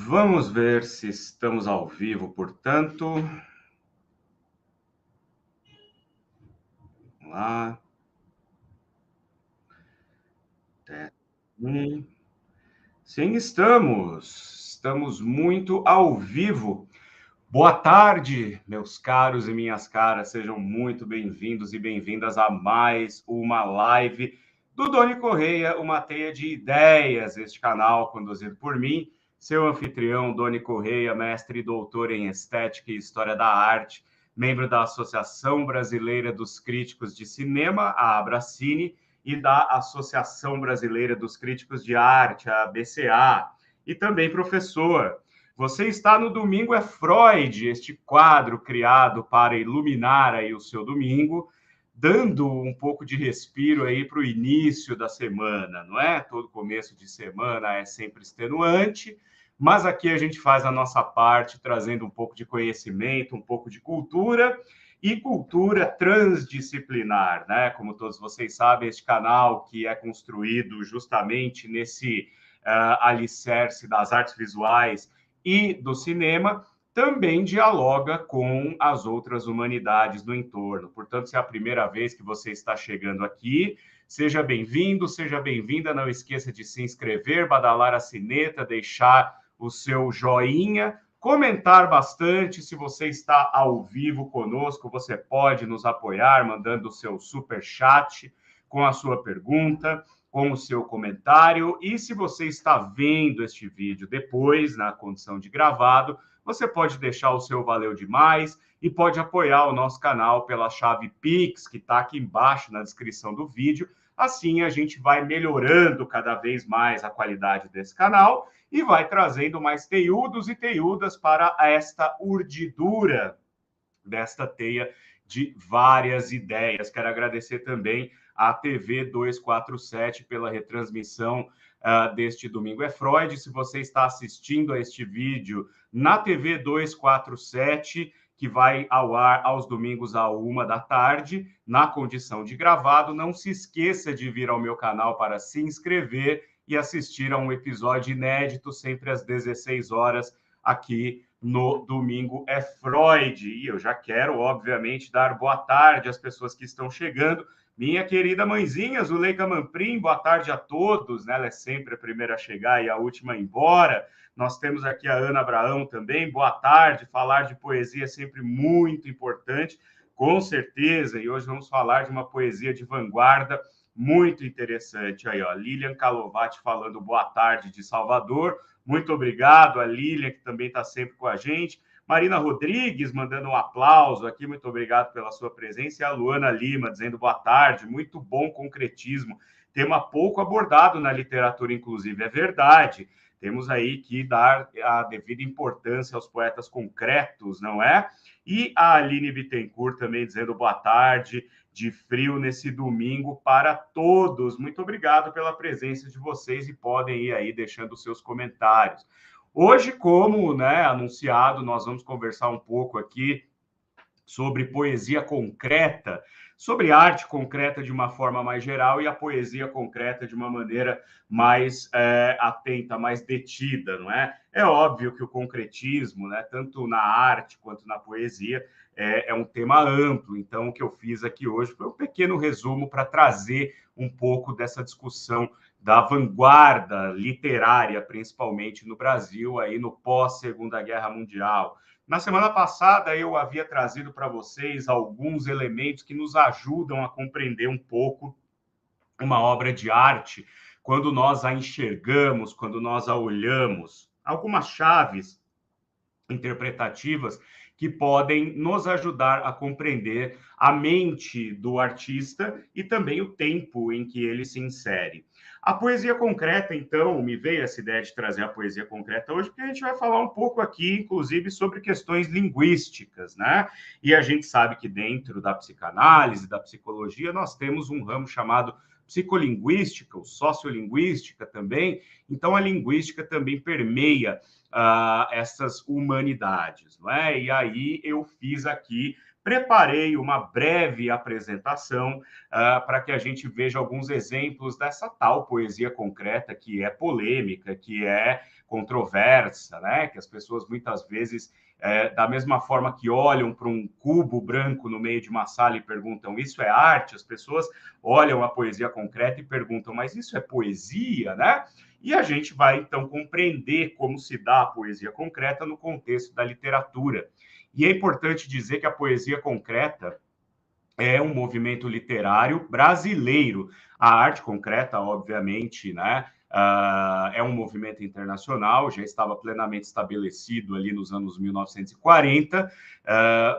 Vamos ver se estamos ao vivo, portanto. Vamos lá. Sim, estamos. Estamos muito ao vivo. Boa tarde, meus caros e minhas caras. Sejam muito bem-vindos e bem-vindas a mais uma live do Doni Correia, uma teia de ideias. Este canal conduzido por mim, seu anfitrião, Doni Correia, mestre e doutor em Estética e História da Arte, membro da Associação Brasileira dos Críticos de Cinema, a Abracine, e da Associação Brasileira dos Críticos de Arte, a ABCA, e também professor. Você está no Domingo é Freud, este quadro criado para iluminar aí o seu domingo, dando um pouco de respiro aí para o início da semana, não é? Todo começo de semana é sempre extenuante, mas aqui a gente faz a nossa parte, trazendo um pouco de conhecimento, um pouco de cultura, e cultura transdisciplinar, né? Como todos vocês sabem, este canal que é construído justamente nesse alicerce das artes visuais e do cinema, também dialoga com as outras humanidades do entorno. Portanto, se é a primeira vez que você está chegando aqui, seja bem-vindo, seja bem-vinda. Não esqueça de se inscrever, badalar a sineta, deixar o seu joinha, comentar bastante. Se você está ao vivo conosco, você pode nos apoiar mandando o seu super chat com a sua pergunta, com o seu comentário. E se você está vendo este vídeo depois, na condição de gravado, você pode deixar o seu valeu demais e pode apoiar o nosso canal pela chave Pix, que está aqui embaixo na descrição do vídeo. Assim a gente vai melhorando cada vez mais a qualidade desse canal e vai trazendo mais teiudos e teiudas para esta urdidura desta teia de várias ideias. Quero agradecer também à TV 247 pela retransmissão deste Domingo é Freud. Se você está assistindo a este vídeo na TV 247, que vai ao ar aos domingos à 1h da tarde, na condição de gravado, não se esqueça de vir ao meu canal para se inscrever e assistir a um episódio inédito, sempre às 16 horas, aqui no Domingo é Freud. E eu já quero, obviamente, dar boa tarde às pessoas que estão chegando. Minha querida mãezinha, Zuleika Manprim, boa tarde a todos, né? Ela é sempre a primeira a chegar e a última a ir embora. Nós temos aqui a Ana Abraão também, boa tarde. Falar de poesia é sempre muito importante, com certeza, e hoje vamos falar de uma poesia de vanguarda muito interessante. Aí, ó, Lilian Calovati falando boa tarde de Salvador. Muito obrigado a Lilian, que também está sempre com a gente. Marina Rodrigues mandando um aplauso aqui, muito obrigado pela sua presença. E a Luana Lima dizendo boa tarde, muito bom concretismo. Tema pouco abordado na literatura, inclusive, é verdade. Temos aí que dar a devida importância aos poetas concretos, não é? E a Aline Bittencourt também dizendo boa tarde, de frio nesse domingo para todos. Muito obrigado pela presença de vocês e podem ir aí deixando seus comentários. Hoje, como anunciado, nós vamos conversar um pouco aqui sobre poesia concreta, sobre arte concreta de uma forma mais geral e a poesia concreta de uma maneira mais atenta, mais detida, não é? É óbvio que o concretismo, né, tanto na arte quanto na poesia, é um tema amplo. Então, o que eu fiz aqui hoje foi um pequeno resumo para trazer um pouco dessa discussão da vanguarda literária, principalmente no Brasil, aí no pós-Segunda Guerra Mundial. Na semana passada, eu havia trazido para vocês alguns elementos que nos ajudam a compreender um pouco uma obra de arte, quando nós a enxergamos, quando nós a olhamos. Algumas chaves interpretativas que podem nos ajudar a compreender a mente do artista e também o tempo em que ele se insere. A poesia concreta, então, me veio essa ideia de trazer a poesia concreta hoje, porque a gente vai falar um pouco aqui, inclusive, sobre questões linguísticas, né? E a gente sabe que dentro da psicanálise, da psicologia, nós temos um ramo chamado psicolinguística, ou sociolinguística também. Então, a linguística também permeia essas humanidades, não é? E aí eu fiz aqui preparei uma breve apresentação para que a gente veja alguns exemplos dessa tal poesia concreta que é polêmica, que é controversa, né? Que as pessoas muitas vezes, da mesma forma que olham para um cubo branco no meio de uma sala e perguntam, isso é arte? As pessoas olham a poesia concreta e perguntam, mas isso é poesia, né? E a gente vai, então, compreender como se dá a poesia concreta no contexto da literatura. E é importante dizer que a poesia concreta é um movimento literário brasileiro. A arte concreta, obviamente, né, é um movimento internacional, já estava plenamente estabelecido ali nos anos 1940,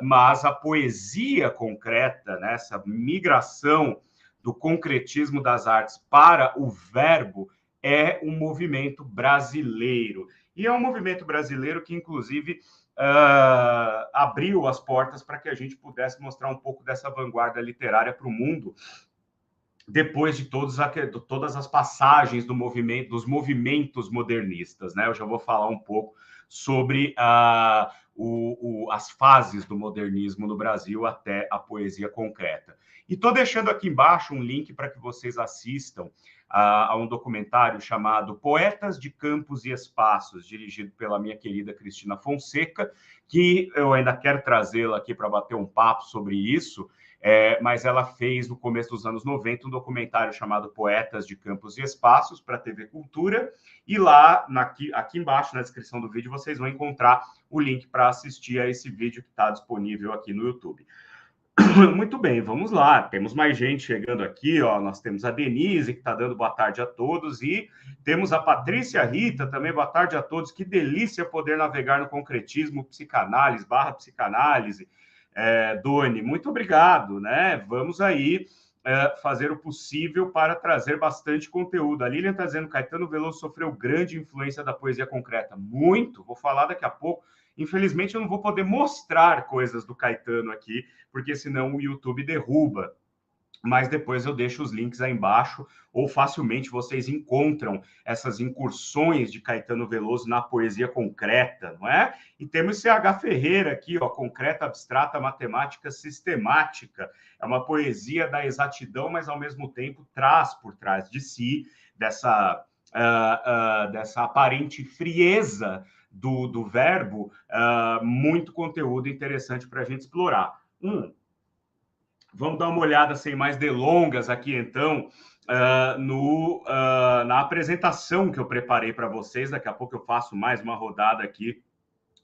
mas a poesia concreta, né, essa migração do concretismo das artes para o verbo, é um movimento brasileiro. E é um movimento brasileiro que, inclusive, abriu as portas para que a gente pudesse mostrar um pouco dessa vanguarda literária para o mundo, depois de todas as passagens dos movimentos modernistas, né? Eu já vou falar um pouco sobre as fases do modernismo no Brasil até a poesia concreta. E estou deixando aqui embaixo um link para que vocês assistam a um documentário chamado Poetas de Campos e Espaços, dirigido pela minha querida Cristina Fonseca, que eu ainda quero trazê-la aqui para bater um papo sobre isso, mas ela fez, no começo dos anos 90, um documentário chamado Poetas de Campos e Espaços para a TV Cultura, e lá, aqui embaixo, na descrição do vídeo, vocês vão encontrar o link para assistir a esse vídeo que está disponível aqui no YouTube. Muito bem, vamos lá. Temos mais gente chegando aqui, ó. Nós temos a Denise, que está dando boa tarde a todos, e temos a Patrícia Rita também, boa tarde a todos. Que delícia poder navegar no concretismo, psicanálise, psicanálise. Doni, muito obrigado, né? Vamos aí fazer o possível para trazer bastante conteúdo. A Lilian está dizendo que Caetano Veloso sofreu grande influência da poesia concreta. Muito, vou falar daqui a pouco. Infelizmente, eu não vou poder mostrar coisas do Caetano aqui, porque senão o YouTube derruba. Mas depois eu deixo os links aí embaixo, ou facilmente vocês encontram essas incursões de Caetano Veloso na poesia concreta, não é? E temos C.H. Ferreira aqui, ó, concreta, abstrata, matemática, sistemática. É uma poesia da exatidão, mas ao mesmo tempo traz por trás de si dessa aparente frieza do verbo, muito conteúdo interessante para a gente explorar. Vamos dar uma olhada sem mais delongas aqui, então, na apresentação que eu preparei para vocês. Daqui a pouco eu faço mais uma rodada aqui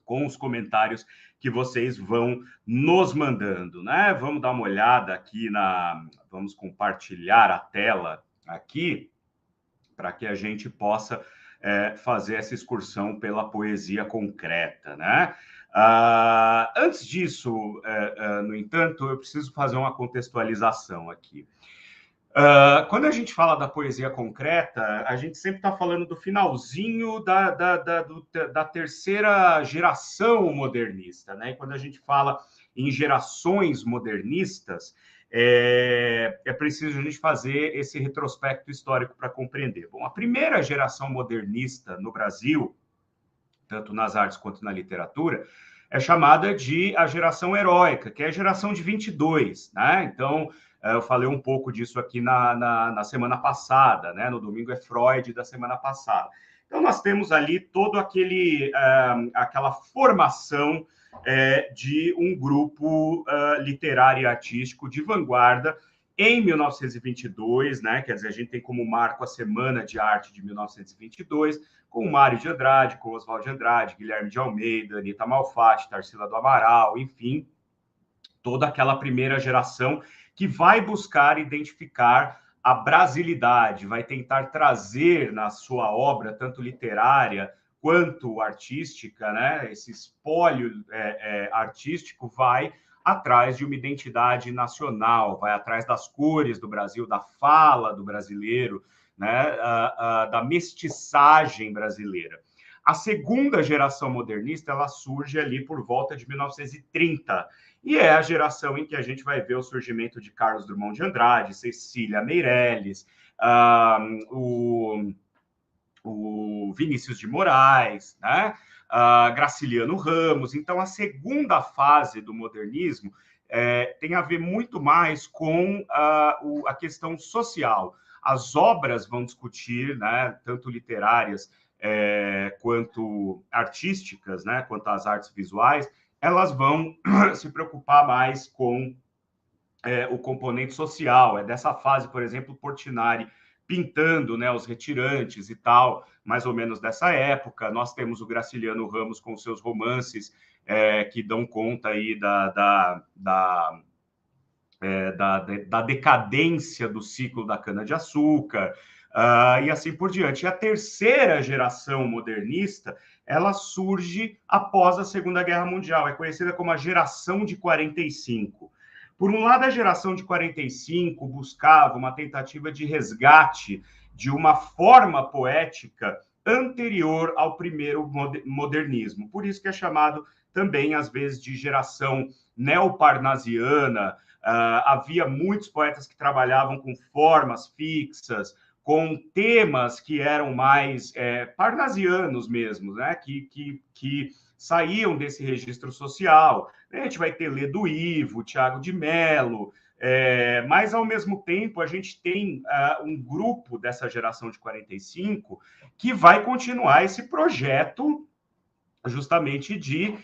com os comentários que vocês vão nos mandando, né? Vamos dar uma olhada aqui vamos compartilhar a tela aqui para que a gente possa fazer essa excursão pela poesia concreta, né? Antes disso, no entanto, eu preciso fazer uma contextualização aqui. Quando a gente fala da poesia concreta, a gente sempre está falando do finalzinho da terceira geração modernista, né? E quando a gente fala em gerações modernistas, é preciso a gente fazer esse retrospecto histórico para compreender. Bom, a primeira geração modernista no Brasil, tanto nas artes quanto na literatura, é chamada de a geração heróica, que é a geração de 22, né? Então, eu falei um pouco disso aqui na semana passada, né? No domingo é Freud da semana passada. Então, nós temos ali todo aquela formação de um grupo literário e artístico de vanguarda em 1922, né? Quer dizer, a gente tem como marco a Semana de Arte de 1922, com Mário de Andrade, com Oswald de Andrade, Guilherme de Almeida, Anita Malfatti, Tarsila do Amaral, enfim, toda aquela primeira geração que vai buscar identificar a brasilidade, vai tentar trazer na sua obra, tanto literária quanto artística, né? Esse espólio artístico vai atrás de uma identidade nacional, vai atrás das cores do Brasil, da fala do brasileiro, né? Da mestiçagem brasileira. A segunda geração modernista, ela surge ali por volta de 1930, e é a geração em que a gente vai ver o surgimento de Carlos Drummond de Andrade, Cecília Meirelles, o Vinícius de Moraes, né? Graciliano Ramos. Então, a segunda fase do modernismo tem a ver muito mais com a questão social. As obras vão discutir, né, tanto literárias quanto artísticas, né, quanto as artes visuais, elas vão se preocupar mais com o componente social. É dessa fase, por exemplo, Portinari pintando, né, os retirantes e tal, mais ou menos dessa época. Nós temos o Graciliano Ramos com seus romances que dão conta aí da decadência do ciclo da cana-de-açúcar, e assim por diante. E a terceira geração modernista, ela surge após a Segunda Guerra Mundial, é conhecida como a geração de 45. Por um lado, a geração de 45 buscava uma tentativa de resgate de uma forma poética anterior ao primeiro modernismo. Por isso que é chamado também, às vezes, de geração neoparnasiana. Havia muitos poetas que trabalhavam com formas fixas, com temas que eram mais parnasianos mesmo, né? que saíam desse registro social. A gente vai ter Ledo Ivo, Tiago de Mello, mas, ao mesmo tempo, a gente tem um grupo dessa geração de 45 que vai continuar esse projeto justamente de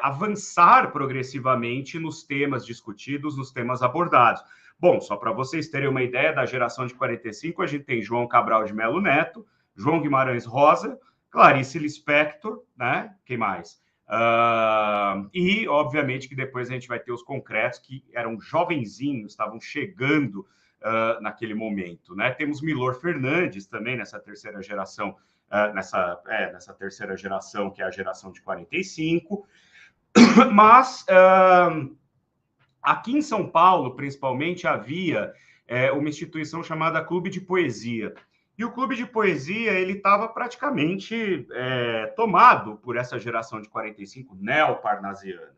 avançar progressivamente nos temas discutidos, nos temas abordados. Bom, só para vocês terem uma ideia, da geração de 45, a gente tem João Cabral de Melo Neto, João Guimarães Rosa, Clarice Lispector, né? Quem mais? E, obviamente, que depois a gente vai ter os concretos, que eram jovenzinhos, estavam chegando naquele momento, né? Temos Milor Fernandes também, nessa terceira geração, nessa terceira geração, que é a geração de 45. Mas aqui em São Paulo, principalmente, havia uma instituição chamada Clube de Poesia. E o Clube de Poesia, ele estava praticamente tomado por essa geração de 45 neoparnasiana.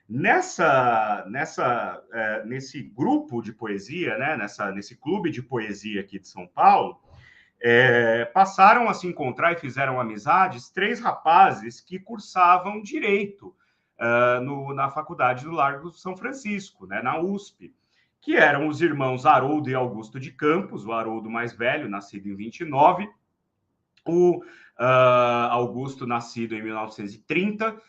Nesse grupo de poesia, né, nesse clube de poesia aqui de São Paulo, passaram a se encontrar e fizeram amizades 3 rapazes que cursavam Direito na Faculdade do Largo São Francisco, né, na USP, que eram os irmãos Haroldo e Augusto de Campos, o Haroldo mais velho, nascido em 29, o Augusto, nascido em 1930,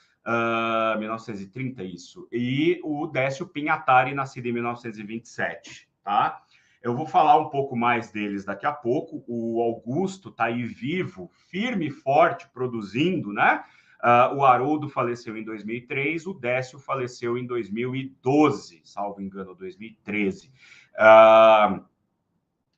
1930 isso, e o Décio Pinhatari, nascido em 1927, tá? Eu vou falar um pouco mais deles daqui a pouco. O Augusto está aí vivo, firme e forte, produzindo, né? O Haroldo faleceu em 2003, o Décio faleceu em 2012, salvo engano, 2013.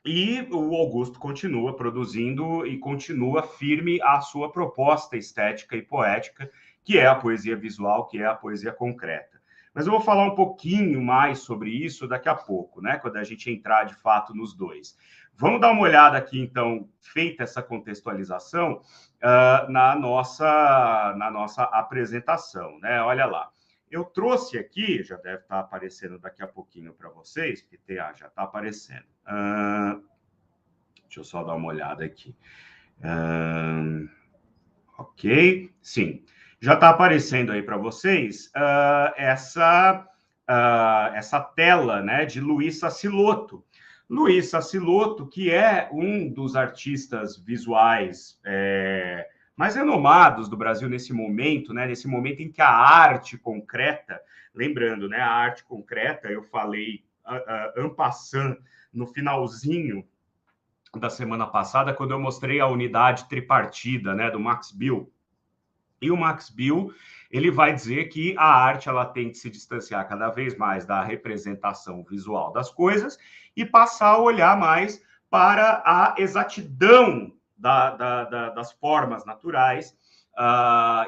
E o Augusto continua produzindo e continua firme a sua proposta estética e poética, que é a poesia visual, que é a poesia concreta. Mas eu vou falar um pouquinho mais sobre isso daqui a pouco, né? Quando a gente entrar de fato nos dois. Vamos dar uma olhada aqui, então, feita essa contextualização, na nossa apresentação, né? Olha lá. Eu trouxe aqui, já deve estar aparecendo daqui a pouquinho para vocês, porque já está aparecendo. Deixa eu só dar uma olhada aqui. Ok, sim. Já está aparecendo aí para vocês essa tela, né, de Luiz Sassilotto. Luiz Sassilotto, que é um dos artistas visuais mais renomados do Brasil nesse momento, né, nesse momento em que a arte concreta, lembrando, né, a arte concreta, eu falei en passant no finalzinho da semana passada, quando eu mostrei a unidade tripartida, né, do Max Bill. E o Max Bill, ele vai dizer que a arte ela tem que se distanciar cada vez mais da representação visual das coisas e passar a olhar mais para a exatidão das formas naturais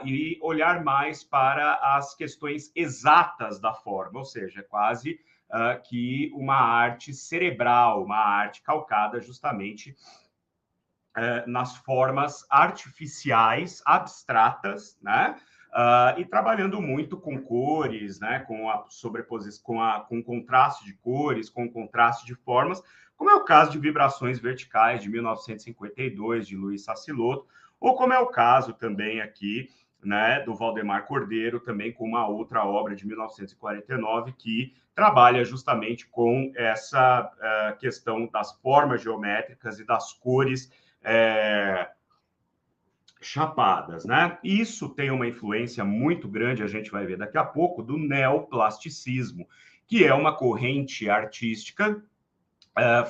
e olhar mais para as questões exatas da forma, ou seja, quase que uma arte cerebral, uma arte calcada justamente nas formas artificiais, abstratas, né? E trabalhando muito com cores, né? Com a sobreposição, com contraste de cores, com contraste de formas, como é o caso de Vibrações Verticais, de 1952, de Luiz Sassilotto, ou como é o caso também aqui né, do Valdemar Cordeiro, também com uma outra obra de 1949 que trabalha justamente com essa questão das formas geométricas e das cores chapadas, né? Isso tem uma influência muito grande, a gente vai ver daqui a pouco, do neoplasticismo, que é uma corrente artística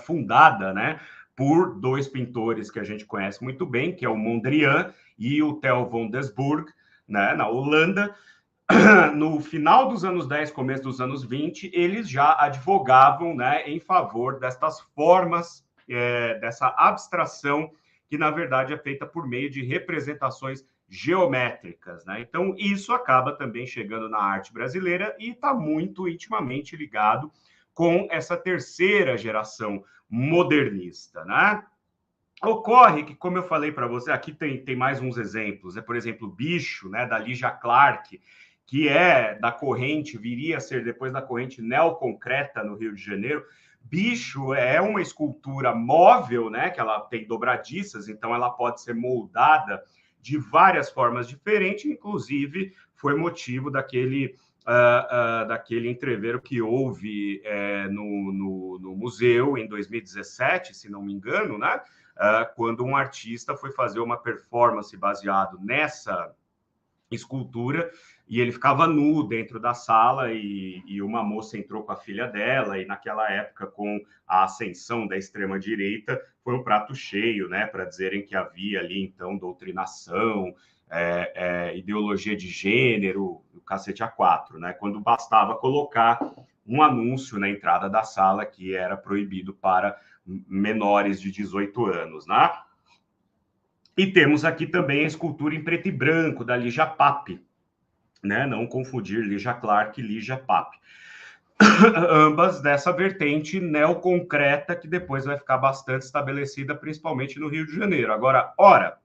fundada, né, por dois pintores que a gente conhece muito bem, que é o Mondrian e o Theo van Doesburg, né, na Holanda. No final dos anos 10, começo dos anos 20, eles já advogavam, né, em favor destas formas, dessa abstração que, na verdade, é feita por meio de representações geométricas, né? Então, isso acaba também chegando na arte brasileira e está muito intimamente ligado com essa terceira geração modernista, né? Ocorre que, como eu falei para você, aqui tem mais uns exemplos, né? Por exemplo, Bicho, né, da Lígia Clark, que é da corrente, viria a ser depois da corrente neoconcreta no Rio de Janeiro. Bicho é uma escultura móvel, né, que ela tem dobradiças, então ela pode ser moldada de várias formas diferentes, inclusive foi motivo daquele daquele entreveiro que houve no museu em 2017, se não me engano, né? Quando um artista foi fazer uma performance baseado nessa escultura e ele ficava nu dentro da sala e uma moça entrou com a filha dela e naquela época, com a ascensão da extrema-direita, foi um prato cheio, né, para dizerem que havia ali, então, doutrinação, ideologia de gênero, o cacete A4, né, quando bastava colocar um anúncio na entrada da sala que era proibido para menores de 18 anos, né? E temos aqui também a escultura em preto e branco da Lígia Pape, né? Não confundir Lígia Clark e Lígia Pape. Ambas dessa vertente neoconcreta que depois vai ficar bastante estabelecida, principalmente no Rio de Janeiro. Agora, ora,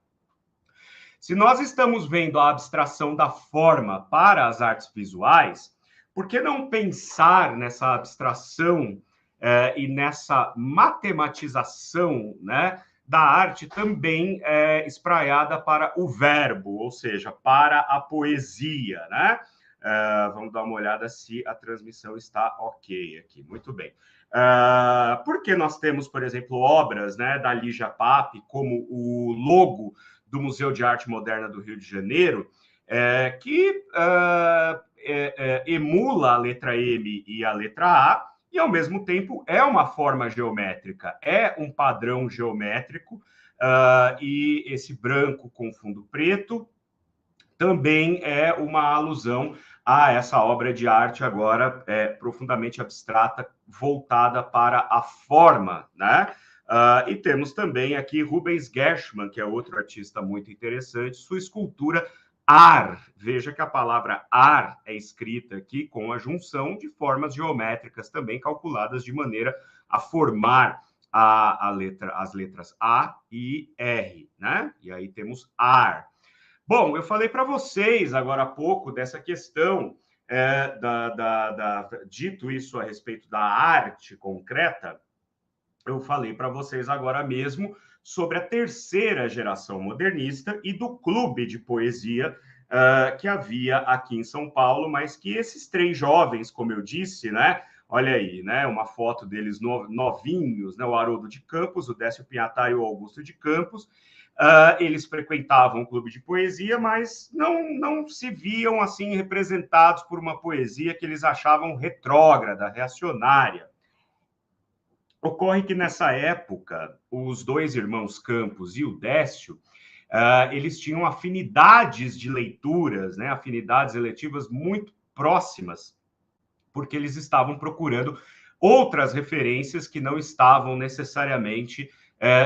se nós estamos vendo a abstração da forma para as artes visuais, por que não pensar nessa abstração e nessa matematização, né, da arte também espraiada para o verbo, ou seja, para a poesia, né? Vamos dar uma olhada se a transmissão está ok aqui. Muito bem. Porque nós temos, por exemplo, obras, né, da Lígia Pape, como o logo do Museu de Arte Moderna do Rio de Janeiro, que emula a letra M e a letra A, e, ao mesmo tempo, é uma forma geométrica, é um padrão geométrico, e esse branco com fundo preto também é uma alusão a essa obra de arte agora profundamente abstrata, voltada para a forma, né? E temos também aqui Rubens Gershman, que é outro artista muito interessante, sua escultura Ar. Veja que a palavra ar é escrita aqui com a junção de formas geométricas também calculadas de maneira a formar as letras A e R, né? E aí temos ar. Bom, eu falei para vocês agora há pouco dessa questão, dito isso a respeito da arte concreta, eu falei para vocês agora mesmo sobre a terceira geração modernista e do clube de poesia que havia aqui em São Paulo, mas que esses três jovens, como eu disse, né? Olha aí, né? Uma foto deles novinhos, né? O Haroldo de Campos, o Décio Pinhatá e o Augusto de Campos. Eles frequentavam o clube de poesia, mas não se viam assim representados por uma poesia que eles achavam retrógrada, reacionária. Ocorre que, nessa época, os dois irmãos Campos e o Décio, eles tinham afinidades de leituras, né, afinidades eletivas muito próximas, porque eles estavam procurando outras referências que não estavam necessariamente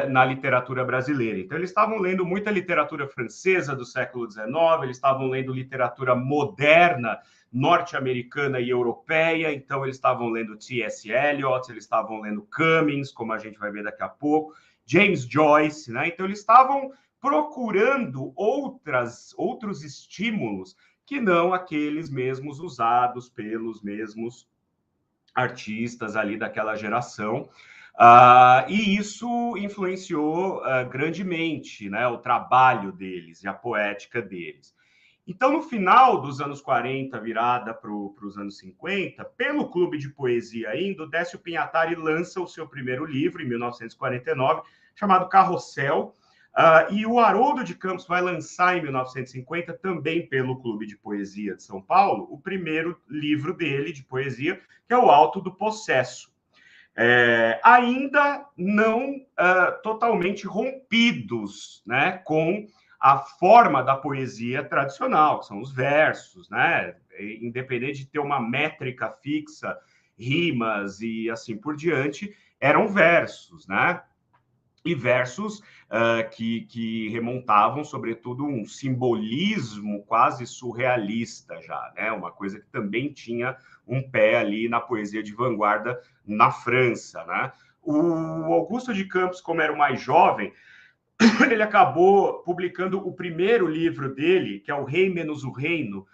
na literatura brasileira. Então, eles estavam lendo muita literatura francesa do século XIX, eles estavam lendo literatura moderna, norte-americana e europeia, então eles estavam lendo T.S. Eliot, eles estavam lendo Cummings, como a gente vai ver daqui a pouco, James Joyce, né? Então eles estavam procurando outros estímulos que não aqueles mesmos usados pelos mesmos artistas ali daquela geração. E isso influenciou grandemente, né, o trabalho deles e a poética deles. Então, no final dos anos 40, virada para os anos 50, pelo Clube de Poesia ainda, o Décio Pinhatari lança o seu primeiro livro, em 1949, chamado Carrossel, e o Haroldo de Campos vai lançar em 1950, também pelo Clube de Poesia de São Paulo, o primeiro livro dele de poesia, que é o Alto do Possesso. Ainda não totalmente rompidos, né, com a forma da poesia tradicional, que são os versos, né, independente de ter uma métrica fixa, rimas e assim por diante, eram versos, né, e versos que remontavam, sobretudo, um simbolismo quase surrealista já, né? Uma coisa que também tinha um pé ali na poesia de vanguarda na França, né? O Augusto de Campos, como era o mais jovem, ele acabou publicando o primeiro livro dele, que é O Rei Menos o Reino,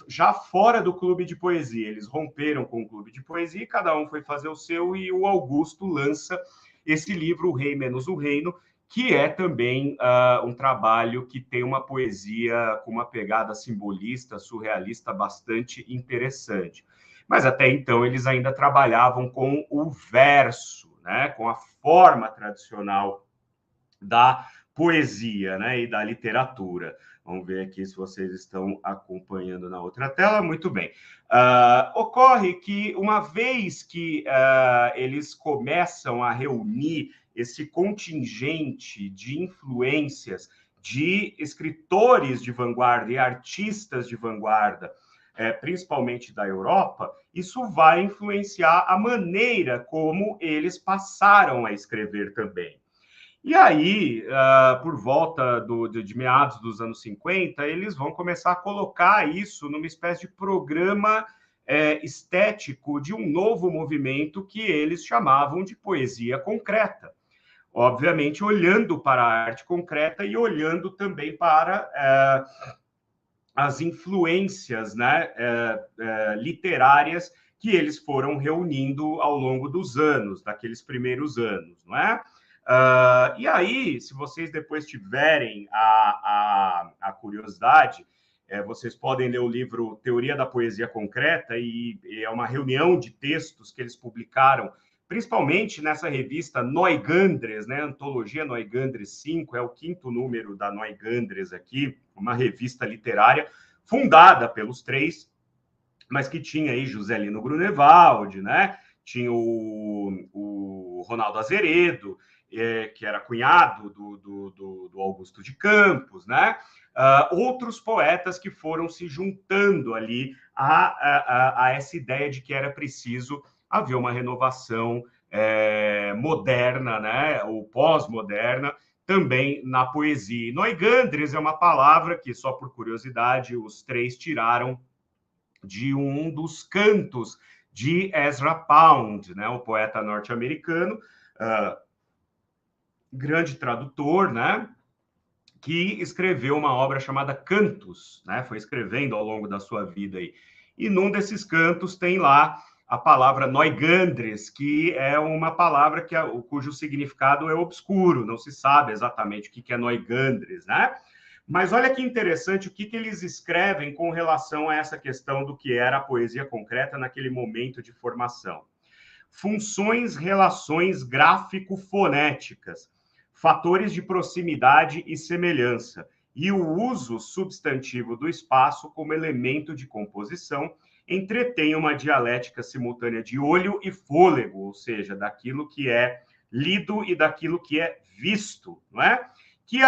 já fora do clube de poesia. Eles romperam com o clube de poesia, cada um foi fazer o seu, e o Augusto lança esse livro, O Rei Menos o Reino, que é também um trabalho que tem uma poesia com uma pegada simbolista, surrealista, bastante interessante. Mas até então eles ainda trabalhavam com o verso, né, com a forma tradicional da poesia, né, e da literatura. Vamos ver aqui se vocês estão acompanhando na outra tela. Muito bem. Ocorre que, uma vez que eles começam a reunir esse contingente de influências de escritores de vanguarda e artistas de vanguarda, principalmente da Europa, isso vai influenciar a maneira como eles passaram a escrever também. E aí, por volta de meados dos anos 50, eles vão começar a colocar isso numa espécie de programa estético de um novo movimento que eles chamavam de poesia concreta. Obviamente, olhando para a arte concreta e olhando também para as influências, né, literárias que eles foram reunindo ao longo dos anos, daqueles primeiros anos, não é? E aí, se vocês depois tiverem a curiosidade, vocês podem ler o livro Teoria da Poesia Concreta, e é uma reunião de textos que eles publicaram, principalmente nessa revista Neugandres, né? Antologia Neugandres 5, é o 5º número da Neugandres aqui, uma revista literária fundada pelos três, mas que tinha aí Juscelino Grunewald, né? Tinha o Ronaldo Azeredo, que era cunhado do Augusto de Campos, né? Outros poetas que foram se juntando ali a essa ideia de que era preciso haver uma renovação moderna, né? Ou pós-moderna, também na poesia. Neugandres é uma palavra que, só por curiosidade, os três tiraram de um dos cantos de Ezra Pound, né? O poeta norte-americano, grande tradutor, né, que escreveu uma obra chamada Cantos, né, foi escrevendo ao longo da sua vida aí. E num desses cantos tem lá a palavra Neugandres, que é uma palavra cujo significado é obscuro, não se sabe exatamente o que é Neugandres, né? Mas olha que interessante o que eles escrevem com relação a essa questão do que era a poesia concreta naquele momento de formação. Funções, relações gráfico-fonéticas, fatores de proximidade e semelhança, e o uso substantivo do espaço como elemento de composição entretém uma dialética simultânea de olho e fôlego, ou seja, daquilo que é lido e daquilo que é visto, não é? Que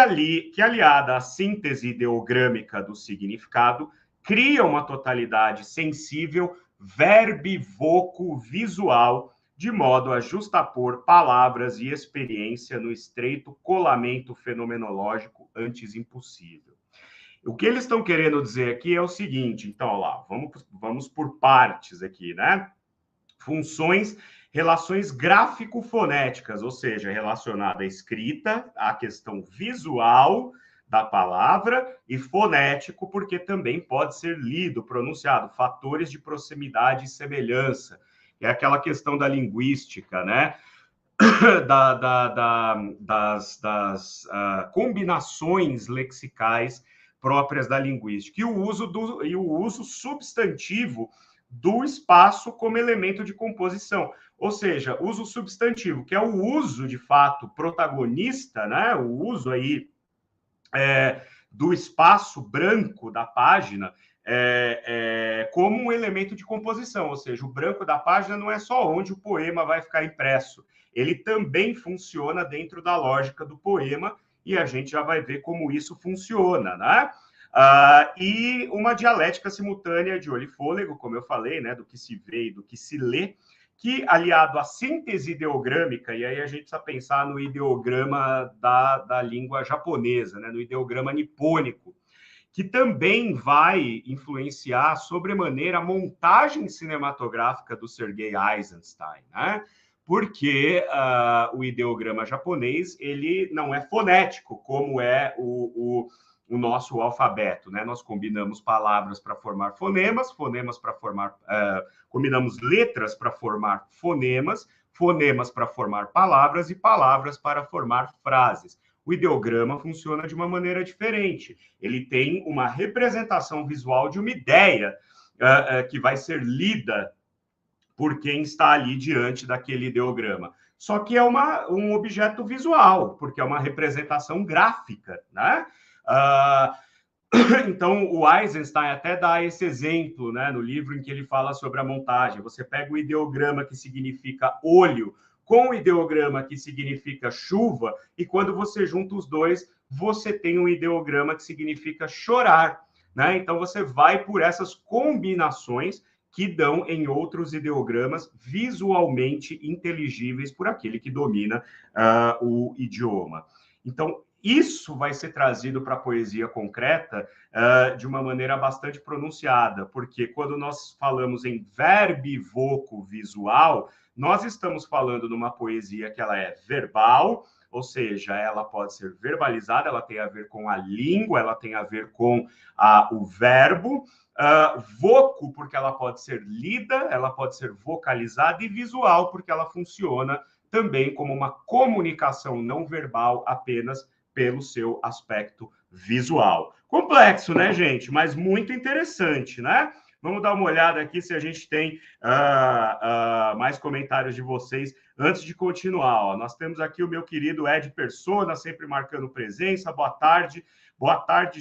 aliada à síntese ideogrâmica do significado, cria uma totalidade sensível, verbivoco visual, de modo a justapor palavras e experiência no estreito colamento fenomenológico antes impossível. O que eles estão querendo dizer aqui é o seguinte, então, ó lá, vamos por partes aqui, né? Funções, relações gráfico-fonéticas, ou seja, relacionada à escrita, à questão visual da palavra, e fonético, porque também pode ser lido, pronunciado, fatores de proximidade e semelhança. É aquela questão da linguística, né? das combinações lexicais próprias da linguística, e o uso substantivo do espaço como elemento de composição. Ou seja, uso substantivo, que é o uso, de fato, protagonista, né? O uso aí do espaço branco da página como um elemento de composição, ou seja, o branco da página não é só onde o poema vai ficar impresso, ele também funciona dentro da lógica do poema, e a gente já vai ver como isso funciona, né? E uma dialética simultânea de olho e fôlego, como eu falei, né, do que se vê e do que se lê, que, aliado à síntese ideogrâmica, e aí a gente precisa pensar no ideograma da língua japonesa, né, no ideograma nipônico, que também vai influenciar sobremaneira a montagem cinematográfica do Sergei Eisenstein, né? Porque o ideograma japonês ele não é fonético, como é o nosso alfabeto, né? Nós combinamos palavras para formar fonemas, fonemas para formar... combinamos letras para formar fonemas, fonemas para formar palavras e palavras para formar frases. O ideograma funciona de uma maneira diferente. Ele tem uma representação visual de uma ideia que vai ser lida por quem está ali diante daquele ideograma. Só que é um objeto visual, porque é uma representação gráfica, né? Então, o Eisenstein até dá esse exemplo, né, no livro em que ele fala sobre a montagem. Você pega o ideograma que significa olho com o ideograma que significa chuva, e quando você junta os dois, você tem um ideograma que significa chorar, né? Então, você vai por essas combinações que dão em outros ideogramas visualmente inteligíveis por aquele que domina o idioma. Então, isso vai ser trazido para a poesia concreta de uma maneira bastante pronunciada, porque quando nós falamos em verbivoco visual, nós estamos falando numa poesia que ela é verbal, ou seja, ela pode ser verbalizada, ela tem a ver com a língua, ela tem a ver com o verbo, voco, porque ela pode ser lida, ela pode ser vocalizada, e visual, porque ela funciona também como uma comunicação não verbal apenas pelo seu aspecto visual. Complexo, né, gente? Mas muito interessante, né? Vamos dar uma olhada aqui se a gente tem mais comentários de vocês antes de continuar. Ó, nós temos aqui o meu querido Ed Persona, sempre marcando presença. Boa tarde,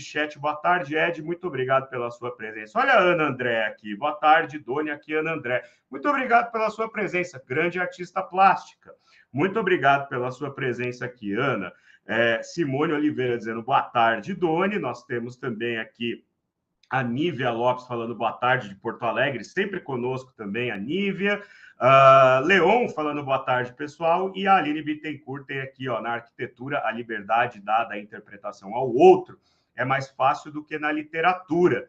chat. Boa tarde, Ed. Muito obrigado pela sua presença. Olha a Ana André aqui. Boa tarde, Doni, aqui, Ana André. Muito obrigado pela sua presença, grande artista plástica. Muito obrigado pela sua presença aqui, Ana. Simone Oliveira dizendo boa tarde, Doni. Nós temos também aqui a Nívia Lopes falando boa tarde de Porto Alegre, sempre conosco também a Nívia. Leon falando boa tarde, pessoal. E a Aline Bittencourt tem aqui, ó, na arquitetura, a liberdade dada à interpretação ao outro é mais fácil do que na literatura.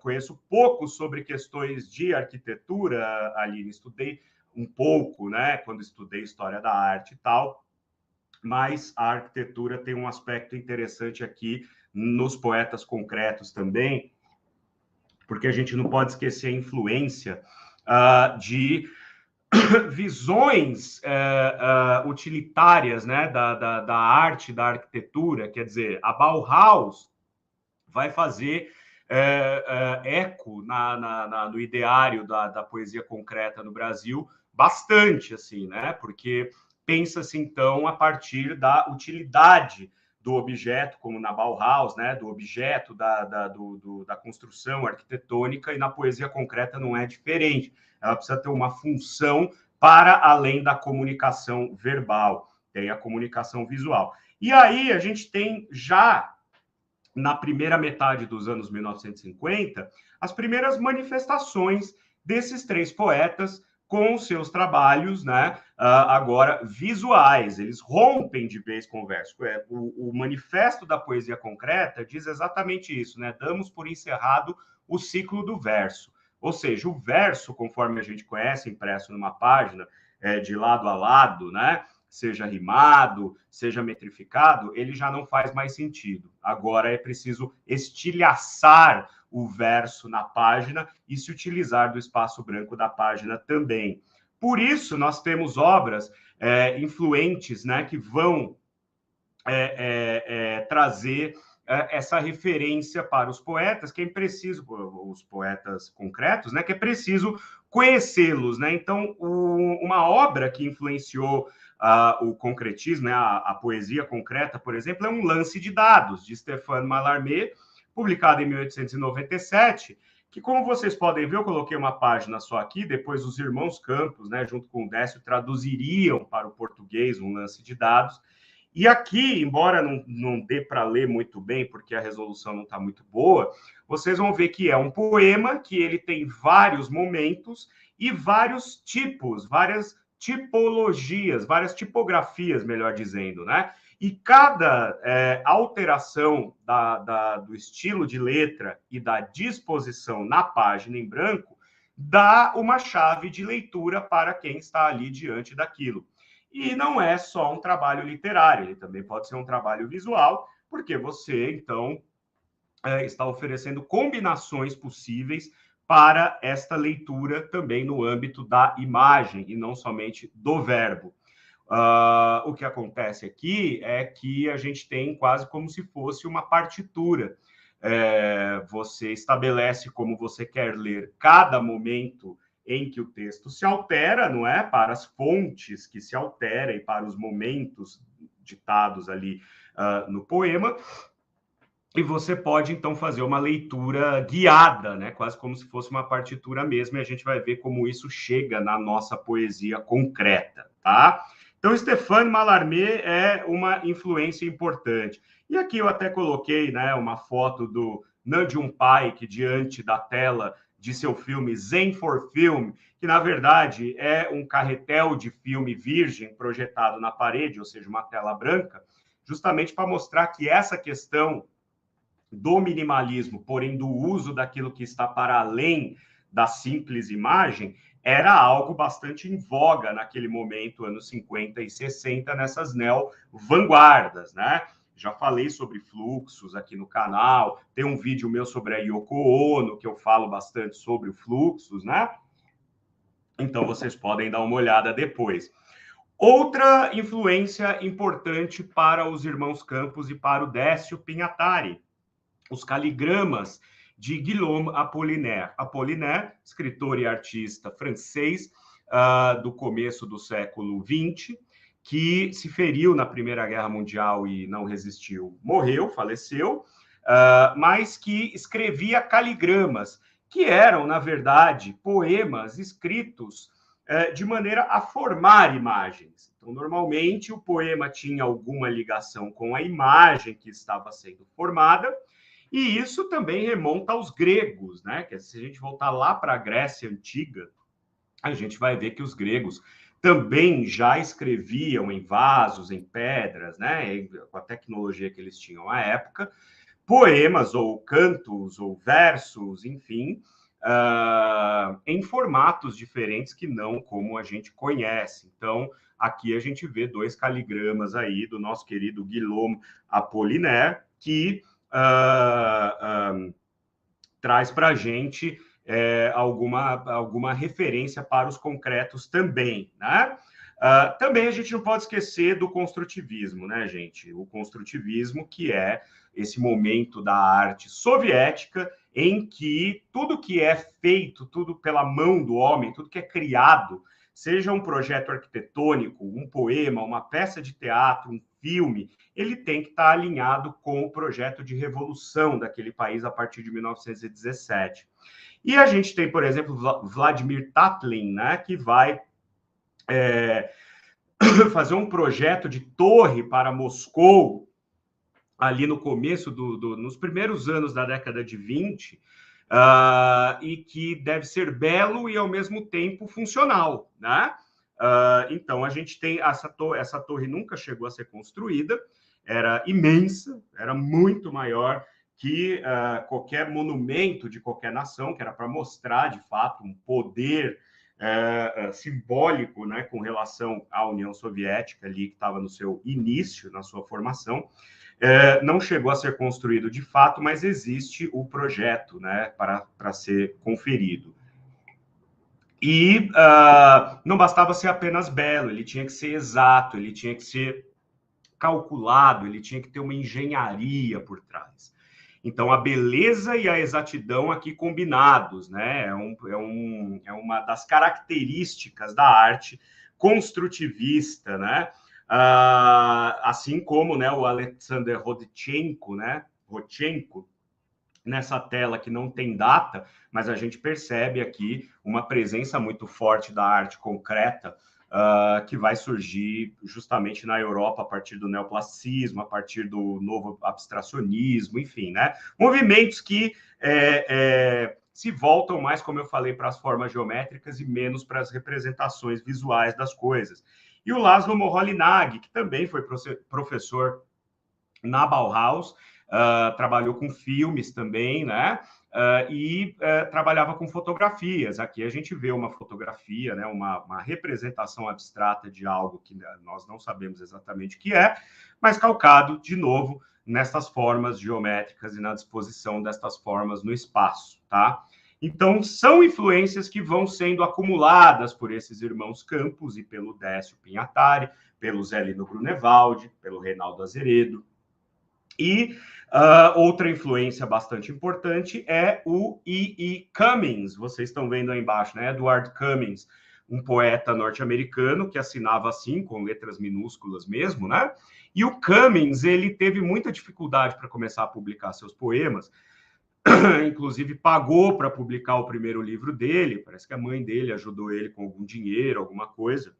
Conheço pouco sobre questões de arquitetura, Aline, estudei um pouco, né, quando estudei história da arte e tal, mas a arquitetura tem um aspecto interessante aqui nos poetas concretos também, porque a gente não pode esquecer a influência de visões utilitárias, né, da arte, da arquitetura. Quer dizer, a Bauhaus vai fazer eco no ideário da poesia concreta no Brasil bastante, assim, né, porque pensa-se, então, a partir da utilidade do objeto, como na Bauhaus, né, do objeto da construção arquitetônica, e na poesia concreta não é diferente. Ela precisa ter uma função para além da comunicação verbal, tem a comunicação visual. E aí a gente tem já, na primeira metade dos anos 1950, as primeiras manifestações desses três poetas com seus trabalhos, né, agora visuais. Eles rompem de vez com o verso. O manifesto da poesia concreta diz exatamente isso, né? Damos por encerrado o ciclo do verso. Ou seja, o verso, conforme a gente conhece, impresso numa página, de lado a lado, né, seja rimado, seja metrificado, ele já não faz mais sentido. Agora é preciso estilhaçar o verso na página e se utilizar do espaço branco da página também. Por isso, nós temos obras influentes, né, que vão trazer essa referência para os poetas, que é preciso, os poetas concretos, né, que é preciso conhecê-los, né? Então, uma obra que influenciou o concretismo, né, a poesia concreta, por exemplo, é Um Lance de Dados, de Stéphane Mallarmé, publicado em 1897, que, como vocês podem ver, eu coloquei uma página só aqui, depois os irmãos Campos, né, junto com o Décio, traduziriam para o português Um Lance de Dados. E aqui, embora não dê para ler muito bem, porque a resolução não está muito boa, vocês vão ver que é um poema, que ele tem vários momentos e vários tipos, várias tipologias, várias tipografias, melhor dizendo, né? E cada alteração do estilo de letra e da disposição na página em branco dá uma chave de leitura para quem está ali diante daquilo. E não é só um trabalho literário, ele também pode ser um trabalho visual, porque você, então, está oferecendo combinações possíveis para esta leitura também no âmbito da imagem e não somente do verbo. O que acontece aqui é que a gente tem quase como se fosse uma partitura. Você estabelece como você quer ler cada momento em que o texto se altera, não é? Para as fontes que se alteram e para os momentos ditados ali no poema. E você pode, então, fazer uma leitura guiada, né? Quase como se fosse uma partitura mesmo, e a gente vai ver como isso chega na nossa poesia concreta, tá? Então, Stéphane Mallarmé é uma influência importante. E aqui eu até coloquei, né, uma foto do Nam June Paik diante da tela de seu filme Zen for Film, que, na verdade, é um carretel de filme virgem projetado na parede, ou seja, uma tela branca, justamente para mostrar que essa questão do minimalismo, porém do uso daquilo que está para além da simples imagem, era algo bastante em voga naquele momento, anos 50 e 60, nessas neo-vanguardas, né? Já falei sobre fluxos aqui no canal, tem um vídeo meu sobre a Yoko Ono, que eu falo bastante sobre o fluxos, né? Então, vocês podem dar uma olhada depois. Outra influência importante para os irmãos Campos e para o Décio Pinhatari, os caligramas de Guillaume Apollinaire. Apollinaire, escritor e artista francês do começo do século XX, que se feriu na Primeira Guerra Mundial e não resistiu, morreu, faleceu, mas que escrevia caligramas, que eram, na verdade, poemas escritos de maneira a formar imagens. Então, normalmente, o poema tinha alguma ligação com a imagem que estava sendo formada, e isso também remonta aos gregos, né? Que se a gente voltar lá para a Grécia Antiga, a gente vai ver que os gregos também já escreviam em vasos, em pedras, né? Com a tecnologia que eles tinham à época, poemas ou cantos ou versos, enfim, em formatos diferentes que não como a gente conhece. Então, aqui a gente vê dois caligramas aí do nosso querido Guillaume Apollinaire, que traz para a gente alguma referência para os concretos também, né? Também a gente não pode esquecer do construtivismo, né, gente? O construtivismo, que é esse momento da arte soviética em que tudo que é feito, tudo pela mão do homem, tudo que é criado, seja um projeto arquitetônico, um poema, uma peça de teatro, um filme, ele tem que estar alinhado com o projeto de revolução daquele país a partir de 1917. E a gente tem, por exemplo, Vladimir Tatlin, né, que vai fazer um projeto de torre para Moscou ali no começo, nos primeiros anos da década de 20, e que deve ser belo e, ao mesmo tempo, funcional, né? Então, a gente tem essa torre nunca chegou a ser construída, era imensa, era muito maior que qualquer monumento de qualquer nação, que era para mostrar, de fato, um poder simbólico, né, com relação à União Soviética, ali que estava no seu início, na sua formação. Não chegou a ser construído de fato, mas existe o projeto, né, para ser conferido. E não bastava ser apenas belo, ele tinha que ser exato, ele tinha que ser calculado, ele tinha que ter uma engenharia por trás. Então, a beleza e a exatidão aqui combinados, né? É uma das características da arte construtivista, né? Assim como, né, o Alexander Rodchenko, né? Rodchenko, nessa tela que não tem data, mas a gente percebe aqui uma presença muito forte da arte concreta, que vai surgir justamente na Europa a partir do neoclassicismo, a partir do novo abstracionismo, enfim, né? Movimentos que se voltam mais, como eu falei, para as formas geométricas e menos para as representações visuais das coisas. E o Laszlo Moholy-Nagy, que também foi professor na Bauhaus, trabalhou com filmes também, né? Trabalhava com fotografias. Aqui a gente vê uma fotografia, né? Uma representação abstrata de algo que nós não sabemos exatamente o que é, mas calcado, de novo, nessas formas geométricas e na disposição destas formas no espaço, tá? Então, são influências que vão sendo acumuladas por esses irmãos Campos e pelo Décio Pinhatari, pelo Zé Lino Grunewald, pelo Reinaldo Azeredo. E outra influência bastante importante é o E.E. Cummings. Vocês estão vendo aí embaixo, né? Edward Cummings, um poeta norte-americano que assinava assim, com letras minúsculas mesmo, né? E o Cummings, ele teve muita dificuldade para começar a publicar seus poemas. Inclusive, pagou para publicar o primeiro livro dele. Parece que a mãe dele ajudou ele com algum dinheiro, alguma coisa.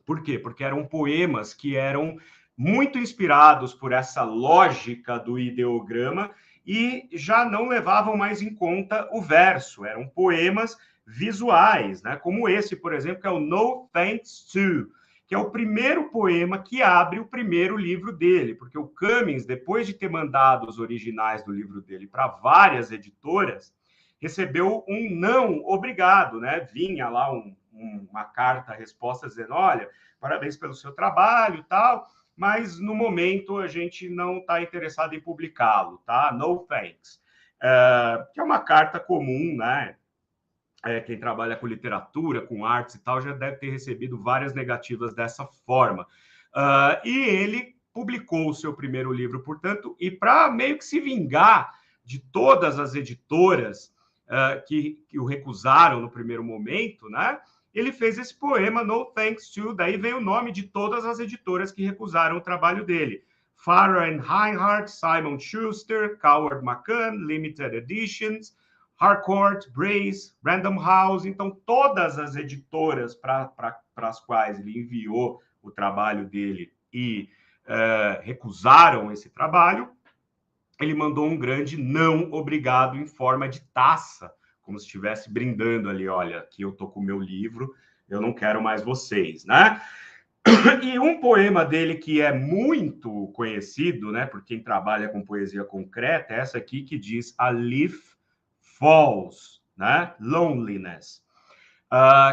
Por quê? Porque eram poemas que eram muito inspirados por essa lógica do ideograma e já não levavam mais em conta o verso. Eram poemas visuais, né? Como esse, por exemplo, que é o No Thanks To, que é o primeiro poema que abre o primeiro livro dele, porque o Cummings, depois de ter mandado os originais do livro dele para várias editoras, recebeu um não obrigado, né? Vinha lá uma carta-resposta dizendo, olha, parabéns pelo seu trabalho e tal, mas no momento a gente não está interessado em publicá-lo, tá? No thanks. Que é uma carta comum, né? Quem trabalha com literatura, com artes e tal, já deve ter recebido várias negativas dessa forma. E ele publicou o seu primeiro livro, portanto, e para meio que se vingar de todas as editoras que o recusaram no primeiro momento, né? Ele fez esse poema No Thanks To, daí vem o nome de todas as editoras que recusaram o trabalho dele. Farrar and Reinhardt, Simon Schuster, Coward McCann, Limited Editions, Harcourt, Brace, Random House. Então, todas as editoras para as quais ele enviou o trabalho dele e recusaram esse trabalho, ele mandou um grande não obrigado em forma de taça, como se estivesse brindando ali, olha, aqui eu tô com o meu livro, eu não quero mais vocês, né? E um poema dele que é muito conhecido, né, por quem trabalha com poesia concreta, é essa aqui que diz A Leaf Falls, né? Loneliness.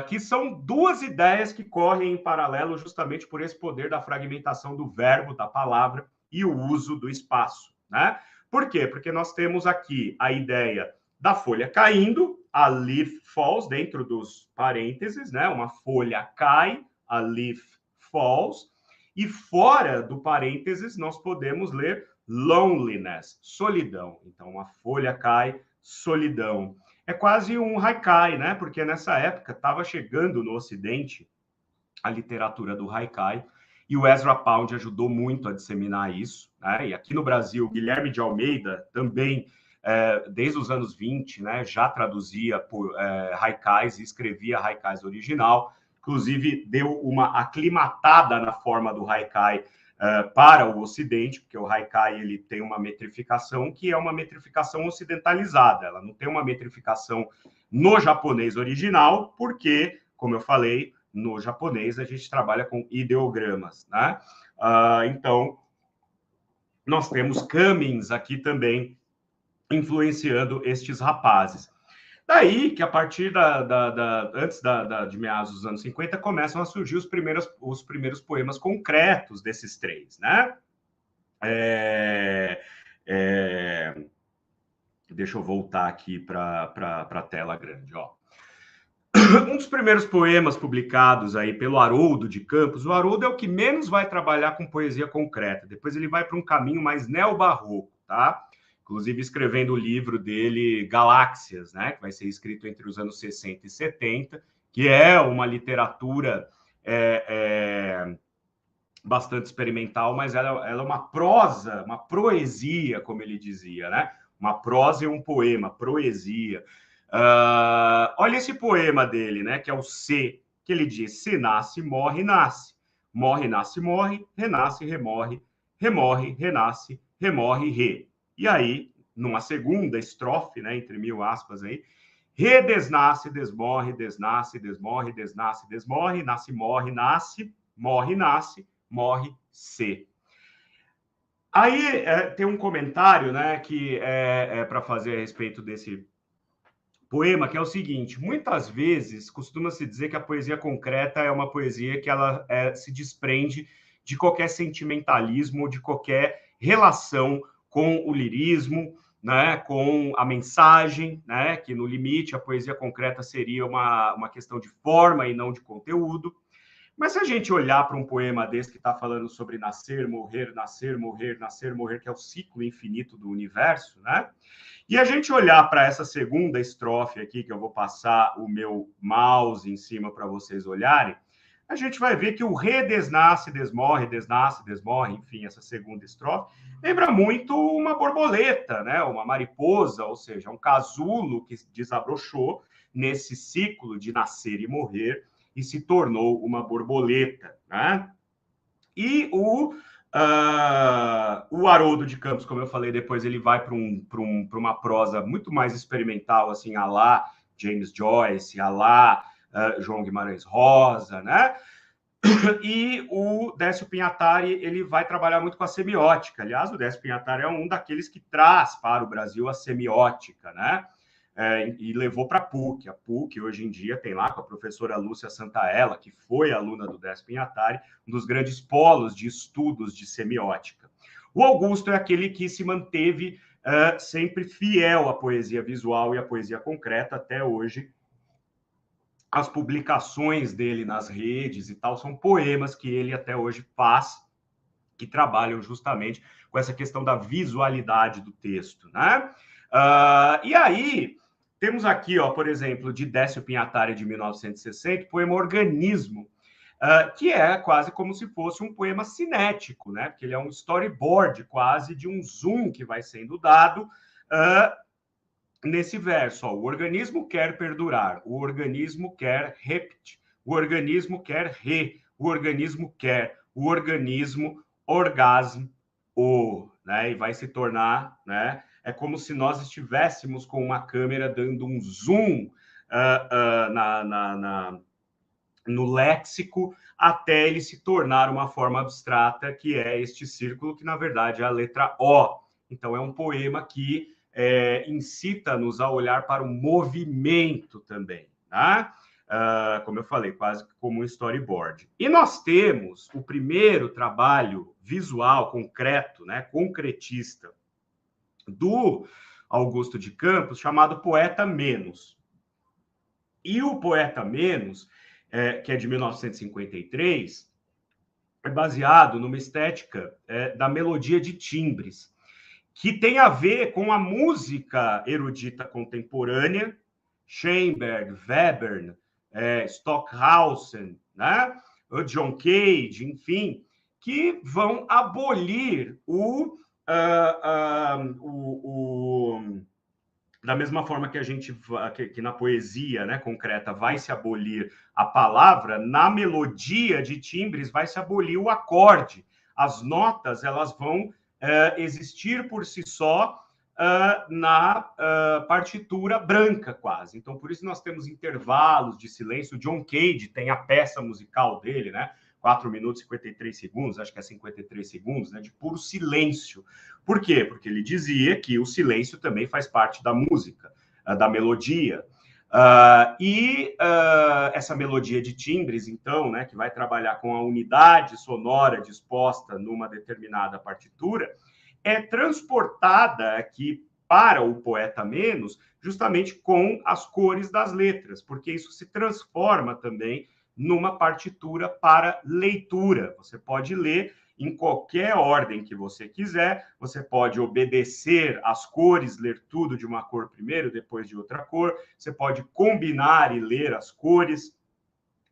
Que são duas ideias que correm em paralelo justamente por esse poder da fragmentação do verbo, da palavra e o uso do espaço, né? Por quê? Porque nós temos aqui a ideia da folha caindo, a leaf falls, dentro dos parênteses, né? Uma folha cai, a leaf falls, e fora do parênteses nós podemos ler loneliness, solidão. Então, a folha cai, solidão. É quase um haikai, né? Porque nessa época estava chegando no Ocidente a literatura do haikai, e o Ezra Pound ajudou muito a disseminar isso, né? E aqui no Brasil, Guilherme de Almeida também, desde os anos 20, né, já traduzia haikais e escrevia haikais original, inclusive deu uma aclimatada na forma do haikai para o Ocidente, porque o haikai ele tem uma metrificação que é uma metrificação ocidentalizada, ela não tem uma metrificação no japonês original, porque, como eu falei, no japonês a gente trabalha com ideogramas, né? Então, nós temos Cummings aqui também influenciando estes rapazes. Daí que a partir antes de meados dos anos 50 começam a surgir os primeiros poemas concretos desses três, né? Deixa eu voltar aqui para a tela grande, ó. Um dos primeiros poemas publicados aí pelo Haroldo de Campos, o Haroldo é o que menos vai trabalhar com poesia concreta, depois ele vai para um caminho mais neobarroco, tá? Inclusive escrevendo o livro dele, Galáxias, né? Que vai ser escrito entre os anos 60 e 70, que é uma literatura bastante experimental, mas ela é uma prosa, uma proesia, como ele dizia, né? Uma prosa e um poema, proesia. Olha esse poema dele, né? Que é o C, que ele diz: se nasce, morre, nasce. Morre, nasce, morre, renasce, remorre, remorre, renasce, remorre, re. E aí, numa segunda estrofe, né? Entre mil aspas aí, redesnasce, desmorre, desnasce, desmorre, desnasce, desmorre, nasce, morre, nasce, morre, nasce, morre, se. Aí tem um comentário, né, que é para fazer a respeito desse poema, que é o seguinte: muitas vezes costuma-se dizer que a poesia concreta é uma poesia que ela se desprende de qualquer sentimentalismo, de qualquer relação com o lirismo, né, com a mensagem, né, que no limite a poesia concreta seria uma questão de forma e não de conteúdo. Mas se a gente olhar para um poema desse que está falando sobre nascer, morrer, nascer, morrer, nascer, morrer, que é o ciclo infinito do universo, né? E a gente olhar para essa segunda estrofe aqui, que eu vou passar o meu mouse em cima para vocês olharem, a gente vai ver que o redesnasce, desmorre, desnasce, desmorre, enfim, essa segunda estrofe, lembra muito uma borboleta, né? Uma mariposa, ou seja, um casulo que desabrochou nesse ciclo de nascer e morrer, e se tornou uma borboleta, né? E o Haroldo de Campos, como eu falei, depois ele vai para uma prosa muito mais experimental, assim, à lá James Joyce, à lá João Guimarães Rosa, né? E o Décio Pinhatari, ele vai trabalhar muito com a semiótica. Aliás, o Décio Pinhatari é um daqueles que traz para o Brasil a semiótica, né? E levou para a PUC. A PUC, hoje em dia, tem lá com a professora Lúcia Santaella, que foi aluna do Décio Pinhatari, um dos grandes polos de estudos de semiótica. O Augusto é aquele que se manteve sempre fiel à poesia visual e à poesia concreta até hoje. As publicações dele nas redes e tal são poemas que ele até hoje faz, que trabalham justamente com essa questão da visualidade do texto, né? E aí, temos aqui, ó, por exemplo, de Décio Pinhatari, de 1960, o poema Organismo, que é quase como se fosse um poema cinético, né? Porque ele é um storyboard quase de um zoom que vai sendo dado nesse verso. Ó, o organismo quer perdurar, o organismo quer repetir, o organismo quer o organismo quer, o organismo orgasmo, né? E vai se tornar, né? É como se nós estivéssemos com uma câmera dando um zoom no léxico até ele se tornar uma forma abstrata, que é este círculo, que na verdade é a letra O. Então é um poema que incita-nos a olhar para o movimento também, tá? Como eu falei, quase como um storyboard. E nós temos o primeiro trabalho visual, concreto, né, concretista, do Augusto de Campos, chamado Poeta Menos. E o Poeta Menos, que é de 1953, é baseado numa estética da melodia de timbres, que tem a ver com a música erudita contemporânea, Schoenberg, Webern, Stockhausen, né? O John Cage, enfim, que vão abolir da mesma forma que a gente que na poesia, né, concreta vai se abolir a palavra, na melodia de timbres vai se abolir o acorde. As notas elas vão existir por si só na partitura branca, quase. Então, por isso nós temos intervalos de silêncio. O John Cage tem a peça musical dele, né? 4 minutos e 53 segundos, acho que é 53 segundos, né? De puro silêncio. Por quê? Porque ele dizia que o silêncio também faz parte da música, da melodia. Essa melodia de timbres, então, né, que vai trabalhar com a unidade sonora disposta numa determinada partitura, é transportada aqui para o poeta menos, justamente com as cores das letras, porque isso se transforma também numa partitura para leitura. Você pode ler em qualquer ordem que você quiser, você pode obedecer às cores, ler tudo de uma cor primeiro, depois de outra cor, você pode combinar e ler as cores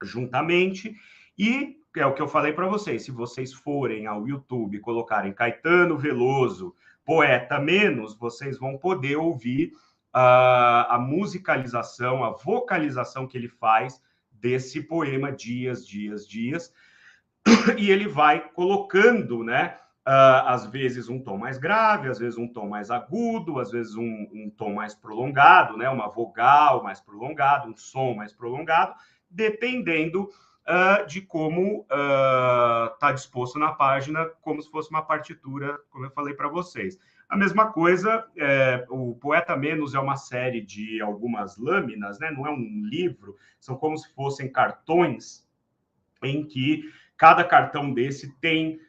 juntamente, e é o que eu falei para vocês, se vocês forem ao YouTube e colocarem Caetano Veloso, poeta menos, vocês vão poder ouvir a musicalização, a vocalização que ele faz desse poema Dias, Dias, Dias, e ele vai colocando, né, às vezes um tom mais grave, às vezes um tom mais agudo, às vezes um tom mais prolongado, né, uma vogal mais prolongada, um som mais prolongado, dependendo de como está disposto na página, como se fosse uma partitura, como eu falei para vocês. A mesma coisa, o Poeta Menos é uma série de algumas lâminas, né? Não é um livro, são como se fossem cartões em que cada cartão desse tem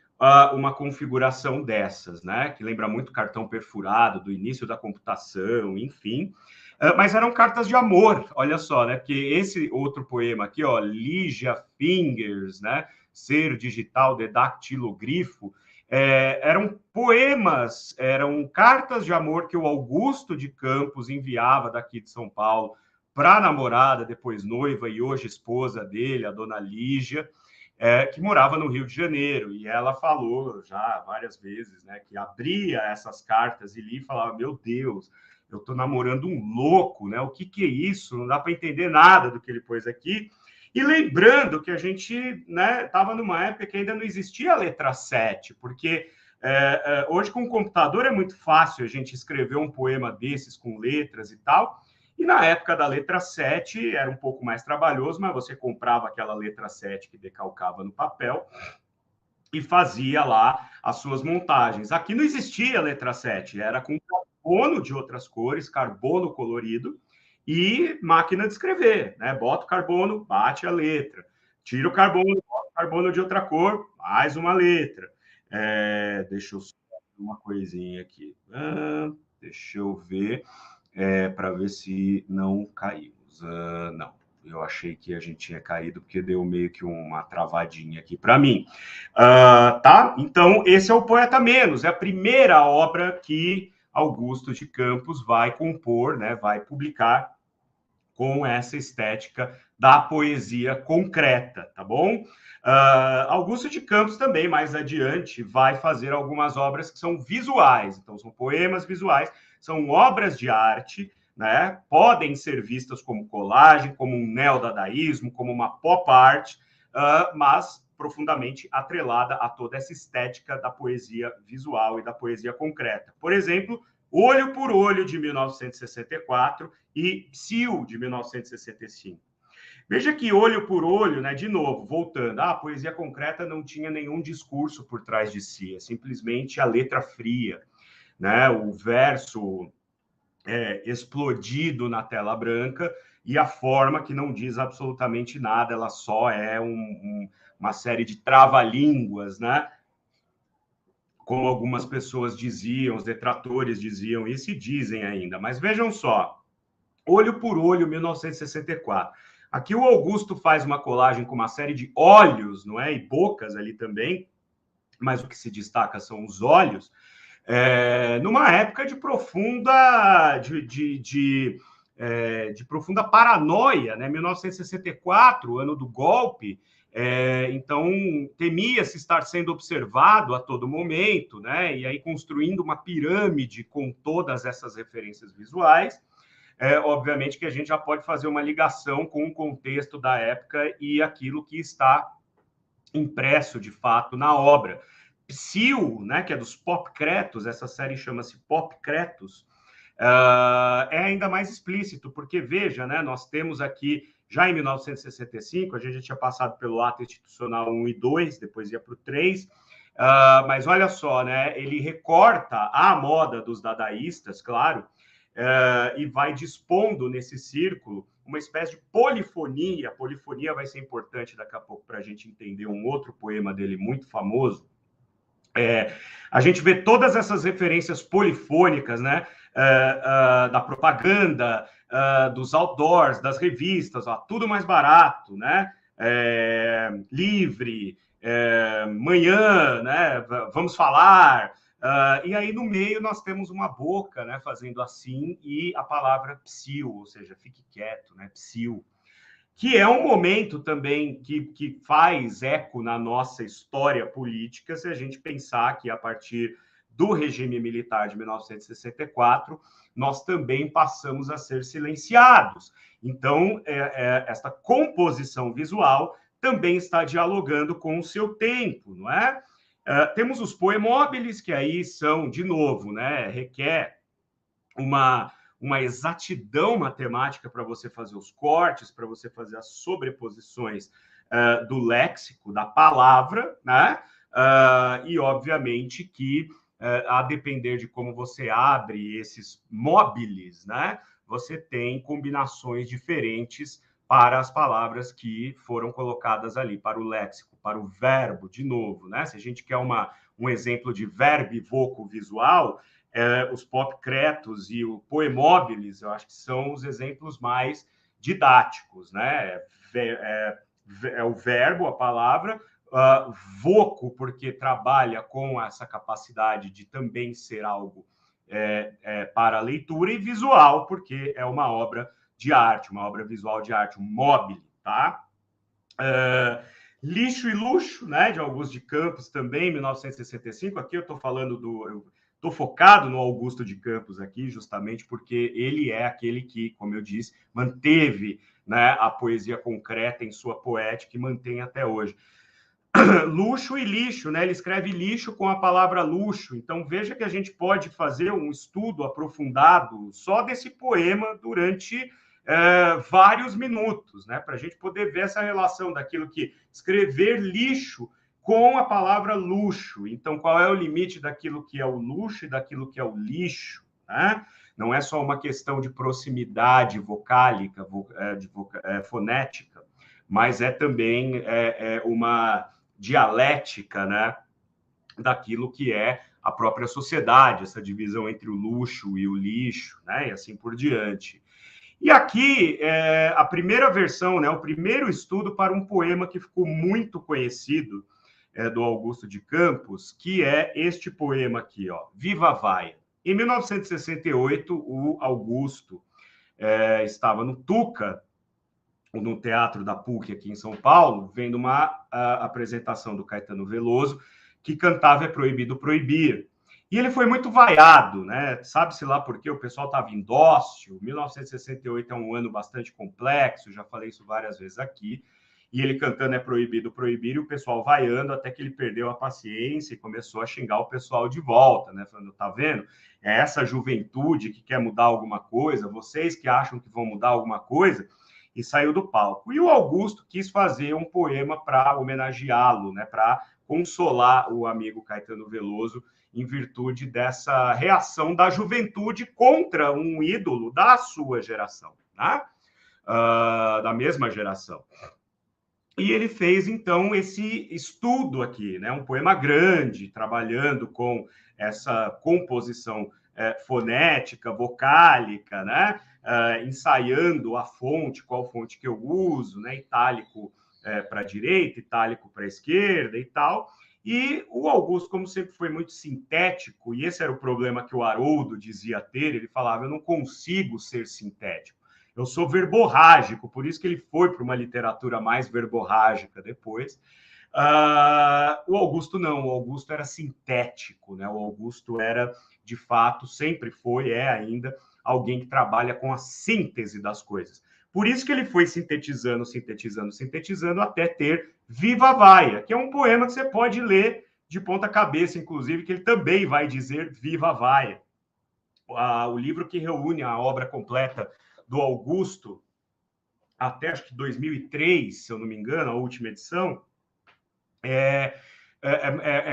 uma configuração dessas, né? Que lembra muito cartão perfurado do início da computação, enfim. Mas eram cartas de amor, olha só, né? Porque esse outro poema aqui, ó, Ligia Fingers, né? Ser digital de dactilogrifo, eram poemas, eram cartas de amor que o Augusto de Campos enviava daqui de São Paulo para a namorada, depois noiva e hoje esposa dele, a dona Lígia, que morava no Rio de Janeiro. E ela falou já várias vezes, né, que abria essas cartas e lia e falava: meu Deus, eu estou namorando um louco, né? O que é isso? Não dá para entender nada do que ele pôs aqui. E lembrando que a gente estava numa época que ainda não existia a letra 7, porque hoje com o computador é muito fácil a gente escrever um poema desses com letras e tal. E na época da letra 7 era um pouco mais trabalhoso, mas você comprava aquela letra 7 que decalcava no papel e fazia lá as suas montagens. Aqui não existia letra 7, era com carbono de outras cores, carbono colorido, e máquina de escrever, né? Bota o carbono, bate a letra. Tira o carbono, bota o carbono de outra cor, mais uma letra. Deixa eu só uma coisinha aqui. Deixa eu ver, para ver se não caímos. Não, eu achei que a gente tinha caído, porque deu meio que uma travadinha aqui para mim. Tá? Então, esse é o Poeta Menos, é a primeira obra que Augusto de Campos vai compor, né, vai publicar com essa estética da poesia concreta, tá bom? Augusto de Campos também, mais adiante, vai fazer algumas obras que são visuais, então são poemas visuais, são obras de arte, né? Podem ser vistas como colagem, como um neodadaísmo, como uma pop art, mas profundamente atrelada a toda essa estética da poesia visual e da poesia concreta. Por exemplo, Olho por Olho, de 1964, e Psil, de 1965. Veja que Olho por Olho, né, de novo, voltando, a poesia concreta não tinha nenhum discurso por trás de si, é simplesmente a letra fria, né, o verso explodido na tela branca e a forma que não diz absolutamente nada, ela só é uma série de trava-línguas, né? Como algumas pessoas diziam, os detratores diziam isso e dizem ainda. Mas vejam só, Olho por Olho, 1964. Aqui o Augusto faz uma colagem com uma série de olhos, não é? E bocas ali também, mas o que se destaca são os olhos, numa época de profunda de profunda paranoia, né? 1964, ano do golpe, então temia-se estar sendo observado a todo momento, né? E aí construindo uma pirâmide com todas essas referências visuais. Obviamente que a gente já pode fazer uma ligação com o contexto da época e aquilo que está impresso de fato na obra. Psil, né, que é dos Popcretos, essa série chama-se Popcretos, é ainda mais explícito, porque veja, né, nós temos aqui, já em 1965, a gente já tinha passado pelo ato institucional 1 e 2, depois ia para o 3, mas olha só, né, ele recorta a moda dos dadaístas, claro, e vai dispondo nesse círculo uma espécie de polifonia. A polifonia vai ser importante daqui a pouco para a gente entender um outro poema dele muito famoso, A gente vê todas essas referências polifônicas, né? Da propaganda, dos outdoors, das revistas, ó, tudo mais barato, né? Livre, manhã, né? Vamos falar. E aí no meio nós temos uma boca, né? Fazendo assim, e a palavra psiu, ou seja, fique quieto, né? Psiu. Que é um momento também que faz eco na nossa história política, se a gente pensar que a partir do regime militar de 1964, nós também passamos a ser silenciados. Então, esta composição visual também está dialogando com o seu tempo, não é? Temos os poemóbiles, que aí são, de novo, né, requer uma exatidão matemática para você fazer os cortes, para você fazer as sobreposições do léxico, da palavra, né? E, obviamente, que a depender de como você abre esses móbiles, né? Você tem combinações diferentes para as palavras que foram colocadas ali, para o léxico, para o verbo, de novo, né? Se a gente quer um exemplo de verbivoco visual, os popcretos e o poemóbiles, eu acho que são os exemplos mais didáticos, né? É o verbo, a palavra, voco, porque trabalha com essa capacidade de também ser algo para a leitura, e visual, porque é uma obra de arte, uma obra visual de arte, um mobile, tá? Lixo e Luxo, né, de Augusto de Campos, também, 1965. Aqui eu estou falando estou focado no Augusto de Campos aqui, justamente porque ele é aquele que, como eu disse, manteve, né, a poesia concreta em sua poética e mantém até hoje. Luxo e lixo, né? Ele escreve lixo com a palavra luxo. Então veja que a gente pode fazer um estudo aprofundado só desse poema durante vários minutos, né? Para a gente poder ver essa relação daquilo que escrever lixo com a palavra luxo. Então, qual é o limite daquilo que é o luxo e daquilo que é o lixo, né? Não é só uma questão de proximidade vocálica, fonética, mas é também uma dialética, né, daquilo que é a própria sociedade, essa divisão entre o luxo e o lixo, né, e assim por diante. E aqui, a primeira versão, né, o primeiro estudo para um poema que ficou muito conhecido do Augusto de Campos, que é este poema aqui, ó, Viva Vaia. Em 1968, o Augusto estava no Tuca, no Teatro da PUC aqui em São Paulo, vendo uma apresentação do Caetano Veloso, que cantava É Proibido Proibir. E ele foi muito vaiado, né? Sabe-se lá porque o pessoal estava indócil. 1968 é um ano bastante complexo, já falei isso várias vezes aqui. E ele cantando É Proibido Proibir, e o pessoal vaiando, até que ele perdeu a paciência e começou a xingar o pessoal de volta, né? Falando, tá vendo? É essa juventude que quer mudar alguma coisa, vocês que acham que vão mudar alguma coisa, e saiu do palco. E o Augusto quis fazer um poema para homenageá-lo, né? Para consolar o amigo Caetano Veloso em virtude dessa reação da juventude contra um ídolo da sua geração, né? Da mesma geração. E ele fez, então, esse estudo aqui, né? Um poema grande, trabalhando com essa composição fonética, vocálica, né? Ensaiando a fonte, qual fonte que eu uso, né? Itálico para a direita, itálico para a esquerda e tal. E o Augusto, como sempre foi muito sintético, e esse era o problema que o Haroldo dizia ter, ele falava, eu não consigo ser sintético. Eu sou verborrágico, por isso que ele foi para uma literatura mais verborrágica depois. O Augusto não, o Augusto era sintético, né? O Augusto era, de fato, sempre foi, é ainda, alguém que trabalha com a síntese das coisas. Por isso que ele foi sintetizando, sintetizando, sintetizando, até ter Viva Vaia, que é um poema que você pode ler de ponta cabeça, inclusive, que ele também vai dizer Viva Vaia. O livro que reúne a obra completa do Augusto, até acho que 2003, se eu não me engano, a última edição, é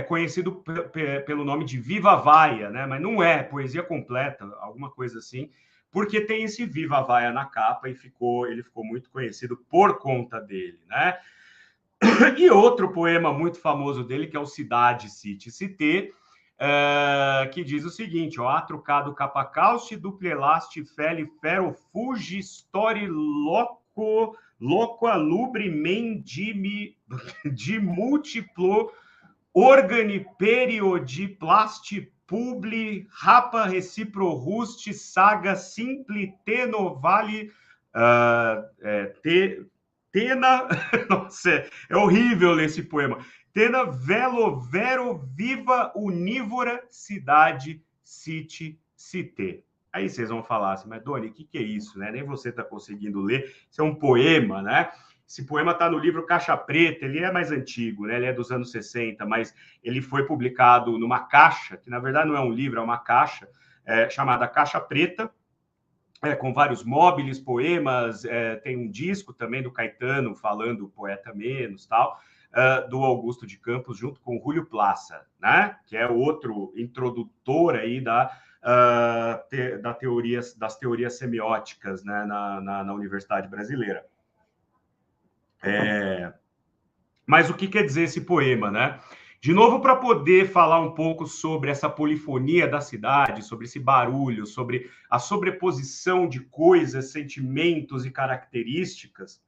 conhecido pelo nome de Viva Vaia, né? Mas não é poesia completa, alguma coisa assim, porque tem esse Viva Vaia na capa e ele ficou muito conhecido por conta dele, né? E outro poema muito famoso dele, que é o Cidade, Cite, Cité, que diz o seguinte: ó, atrucado capacauste, duplelaste, feli, fero, fugi, story, loco, alubre, mendimi, de múltiplo, organi, periodi, plasti, publi, rapa, recipro, ruste, saga, simpli, tenovale, tena, nossa, é horrível ler esse poema. Tena, velo, vero, viva, unívora, cidade, cite, cité. Aí vocês vão falar assim, mas Doni, o que é isso, né? Nem você está conseguindo ler. Isso é um poema, né? Esse poema está no livro Caixa Preta, ele é mais antigo, né? Ele é dos anos 60, mas ele foi publicado numa caixa, que na verdade não é um livro, é uma caixa, chamada Caixa Preta, com vários móveis, poemas, tem um disco também do Caetano falando Poeta Menos, tal, do Augusto de Campos, junto com o Júlio Plaça, né? Que é outro introdutor aí das teorias semióticas, né? na Universidade Brasileira. Mas o que quer dizer esse poema, né? De novo, para poder falar um pouco sobre essa polifonia da cidade, sobre esse barulho, sobre a sobreposição de coisas, sentimentos e características,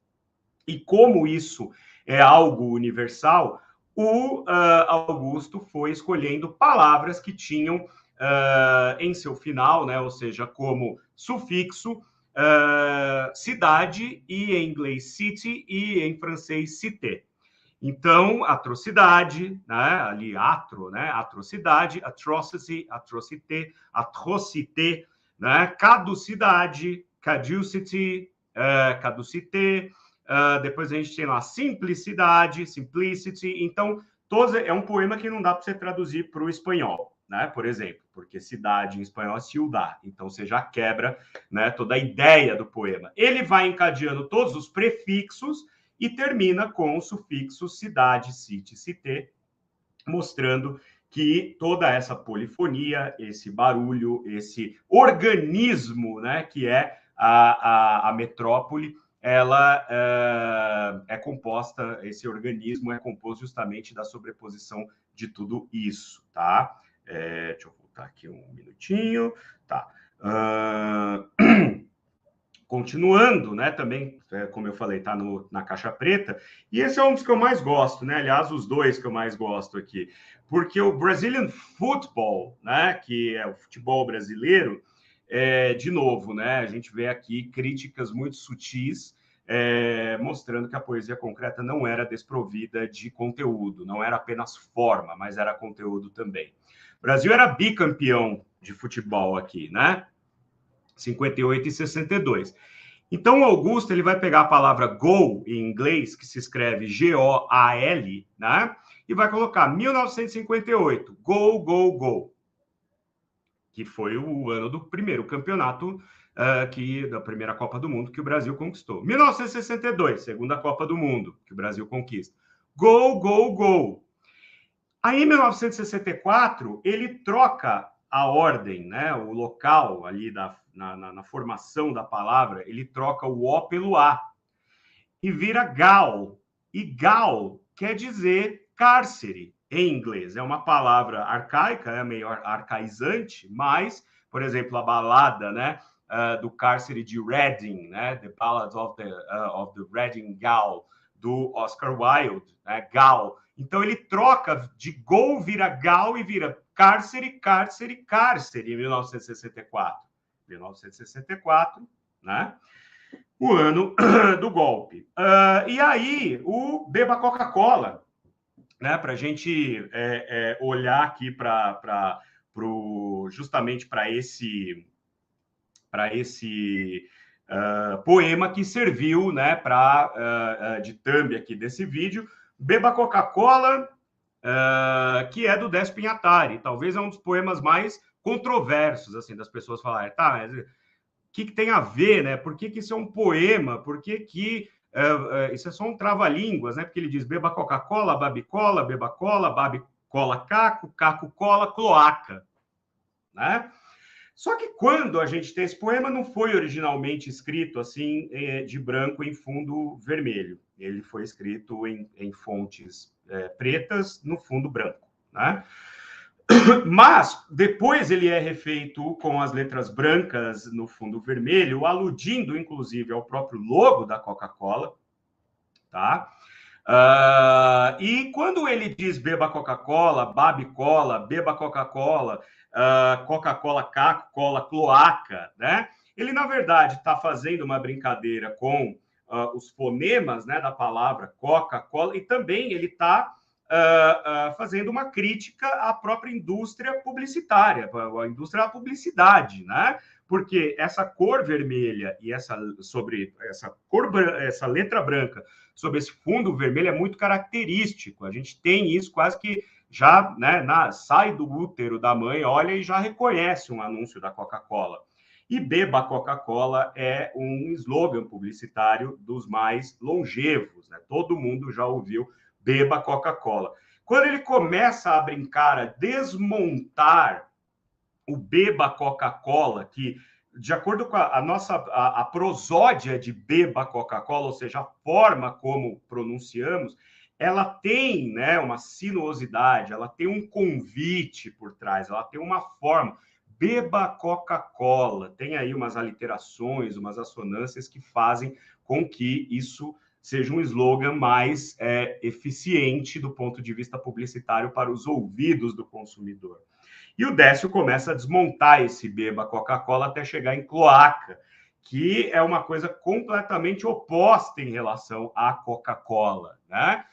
e como isso é algo universal, o Augusto foi escolhendo palavras que tinham em seu final, né, ou seja, como sufixo, cidade, e em inglês city, e em francês cité. Então, atrocidade, né? Ali, né? Atrocidade, atrocity, atrocité, atrocité, né? Caducidade, caducity, caducité. Depois a gente tem lá simplicidade, simplicity. Então, é um poema que não dá para você traduzir para o espanhol, né? Por exemplo, porque cidade em espanhol é ciudad. Então, você já quebra, né, toda a ideia do poema. Ele vai encadeando todos os prefixos e termina com o sufixo cidade, cite, cité, mostrando que toda essa polifonia, esse barulho, esse organismo, né, que é a metrópole, ela é composta, esse organismo é composto justamente da sobreposição de tudo isso, tá? Deixa eu voltar aqui um minutinho, tá? Continuando, né, também, como eu falei, está na Caixa Preta, e esse é um dos que eu mais gosto, né, aliás, os dois que eu mais gosto aqui, porque o Brazilian Football, né, que é o futebol brasileiro, de novo, né, a gente vê aqui críticas muito sutis, mostrando que a poesia concreta não era desprovida de conteúdo, não era apenas forma, mas era conteúdo também. O Brasil era bicampeão de futebol aqui, né, 58 e 62. Então, o Augusto ele vai pegar a palavra goal em inglês, que se escreve G-O-A-L, né? E vai colocar 1958, gol, gol, gol, que foi o ano do primeiro campeonato da primeira Copa do Mundo que o Brasil conquistou. 1962, segunda Copa do Mundo que o Brasil conquista. Gol, gol, gol. Aí, em 1964, ele troca a ordem, né? O local ali na formação da palavra, ele troca o O pelo A e vira gal. E gal quer dizer cárcere em inglês. É uma palavra arcaica, é meio arcaizante, mas, por exemplo, a balada, né? Do cárcere de Reading, né? The Ballad of the Reading Gaol, do Oscar Wilde, né? Gal. Então ele troca de gol, vira gal e vira cárcere, cárcere, cárcere em 1964. 1964, né? O ano do golpe. E aí, o Beba Coca-Cola, né? Para a gente olhar aqui justamente para esse poema que serviu, né, de thumb aqui desse vídeo. Beba Coca-Cola, que é do Décio Pinhatari. Talvez é um dos poemas mais controversos, assim, das pessoas falarem, tá, mas o que tem a ver, né? Por que isso é um poema? Por que isso é só um trava-línguas, né? Porque ele diz beba Coca-Cola, babicola, beba cola, babi cola caco, caco cola, cloaca, né? Só que quando a gente tem esse poema, não foi originalmente escrito assim, de branco em fundo vermelho. Ele foi escrito em fontes pretas no fundo branco, né? Mas depois ele é refeito com as letras brancas no fundo vermelho, aludindo inclusive ao próprio logo da Coca-Cola, tá? E quando ele diz beba Coca-Cola, babe cola, beba Coca-Cola, Coca-Cola, caco, cola, cloaca, né? Ele, na verdade, está fazendo uma brincadeira com os fonemas, né, da palavra Coca-Cola, e também ele está fazendo uma crítica à própria indústria publicitária, à indústria da publicidade, né? Porque essa cor vermelha e essa letra branca sobre esse fundo vermelho é muito característico. A gente tem isso quase que já, né, sai do útero da mãe, olha e já reconhece um anúncio da Coca-Cola. E beba Coca-Cola é um slogan publicitário dos mais longevos, né? Todo mundo já ouviu beba Coca-Cola. Quando ele começa a brincar, a desmontar o beba Coca-Cola, que de acordo com a nossa a prosódia de beba Coca-Cola, ou seja, a forma como pronunciamos, ela tem, né, uma sinuosidade, ela tem um convite por trás, ela tem uma forma. Beba Coca-Cola, tem aí umas aliterações, umas assonâncias que fazem com que isso seja um slogan mais eficiente do ponto de vista publicitário para os ouvidos do consumidor. E o Décio começa a desmontar esse beba Coca-Cola até chegar em cloaca, que é uma coisa completamente oposta em relação à Coca-Cola, né?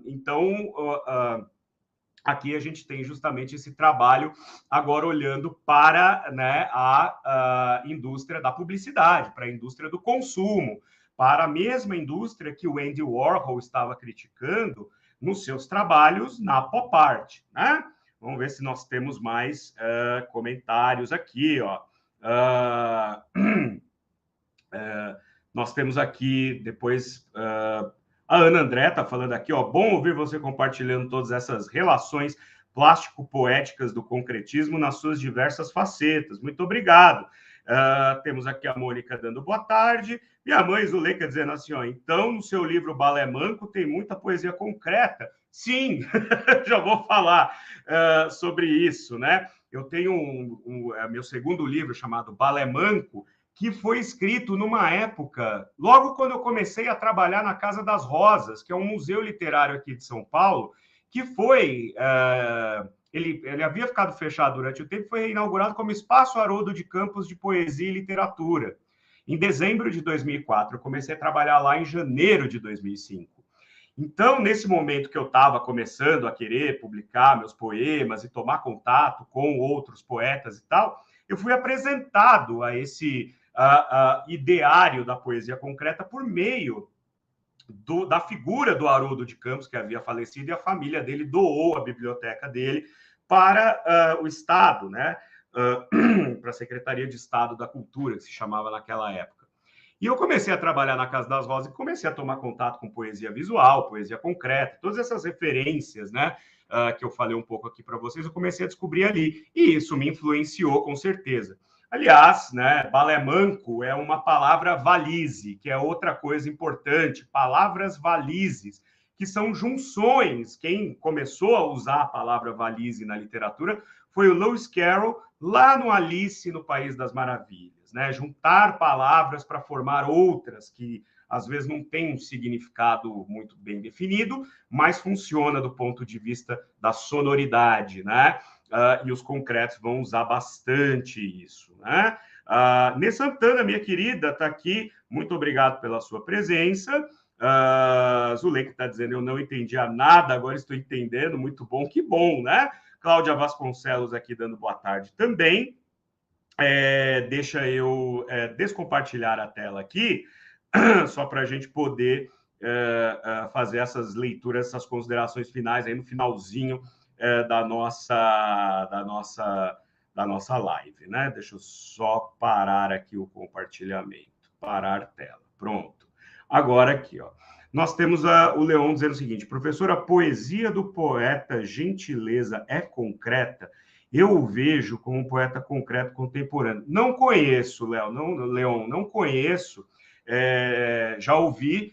Então, aqui a gente tem justamente esse trabalho agora olhando para, né, a indústria da publicidade, para a indústria do consumo, para a mesma indústria que o Andy Warhol estava criticando nos seus trabalhos na pop art, né? Vamos ver se nós temos mais comentários aqui, ó. Nós temos aqui depois a Ana André está falando aqui, ó. Bom ouvir você compartilhando todas essas relações plástico-poéticas do concretismo nas suas diversas facetas. Muito obrigado. Temos aqui a Mônica dando boa tarde. Minha mãe Zuleika dizendo assim, ó, então no seu livro Balé Manco tem muita poesia concreta. Sim, já vou falar sobre isso, né? Eu tenho meu segundo livro chamado Balé Manco, que foi escrito numa época, logo quando eu comecei a trabalhar na Casa das Rosas, que é um museu literário aqui de São Paulo, que foi... ele havia ficado fechado durante o tempo, foi reinaugurado como Espaço Haroldo de Campos de Poesia e Literatura. Em dezembro de 2004, eu comecei a trabalhar lá em janeiro de 2005. Então, nesse momento que eu estava começando a querer publicar meus poemas e tomar contato com outros poetas e tal, eu fui apresentado a esse ideário da poesia concreta por meio da figura do Haroldo de Campos, que havia falecido, e a família dele doou a biblioteca dele para o Estado, né? Para a Secretaria de Estado da Cultura, que se chamava naquela época. E eu comecei a trabalhar na Casa das Rosas e comecei a tomar contato com poesia visual, poesia concreta, todas essas referências, né? Que eu falei um pouco aqui para vocês, eu comecei a descobrir ali. E isso me influenciou, com certeza. Aliás, né, balé manco é uma palavra valise, que é outra coisa importante. Palavras valises, que são junções. Quem começou a usar a palavra valise na literatura foi o Lewis Carroll, lá no Alice no País das Maravilhas, né? Juntar palavras para formar outras que às vezes não tem um significado muito bem definido, mas funciona do ponto de vista da sonoridade, né? E os concretos vão usar bastante isso, né? Nê Santana, minha querida, está aqui. Muito obrigado pela sua presença. Zuleika está dizendo, eu não entendia nada, agora estou entendendo. Muito bom, que bom, né? Cláudia Vasconcelos aqui dando boa tarde também. Deixa eu descompartilhar a tela aqui, só para a gente poder fazer essas leituras, essas considerações finais aí no finalzinho da nossa live, né? Deixa eu só parar aqui o compartilhamento. Parar tela. Pronto. Agora aqui, ó. Nós temos o Leon dizendo o seguinte, professor, a poesia do poeta Gentileza é concreta? eu o vejo como um poeta concreto contemporâneo. Não conheço, Léo, Leon, não conheço, já ouvi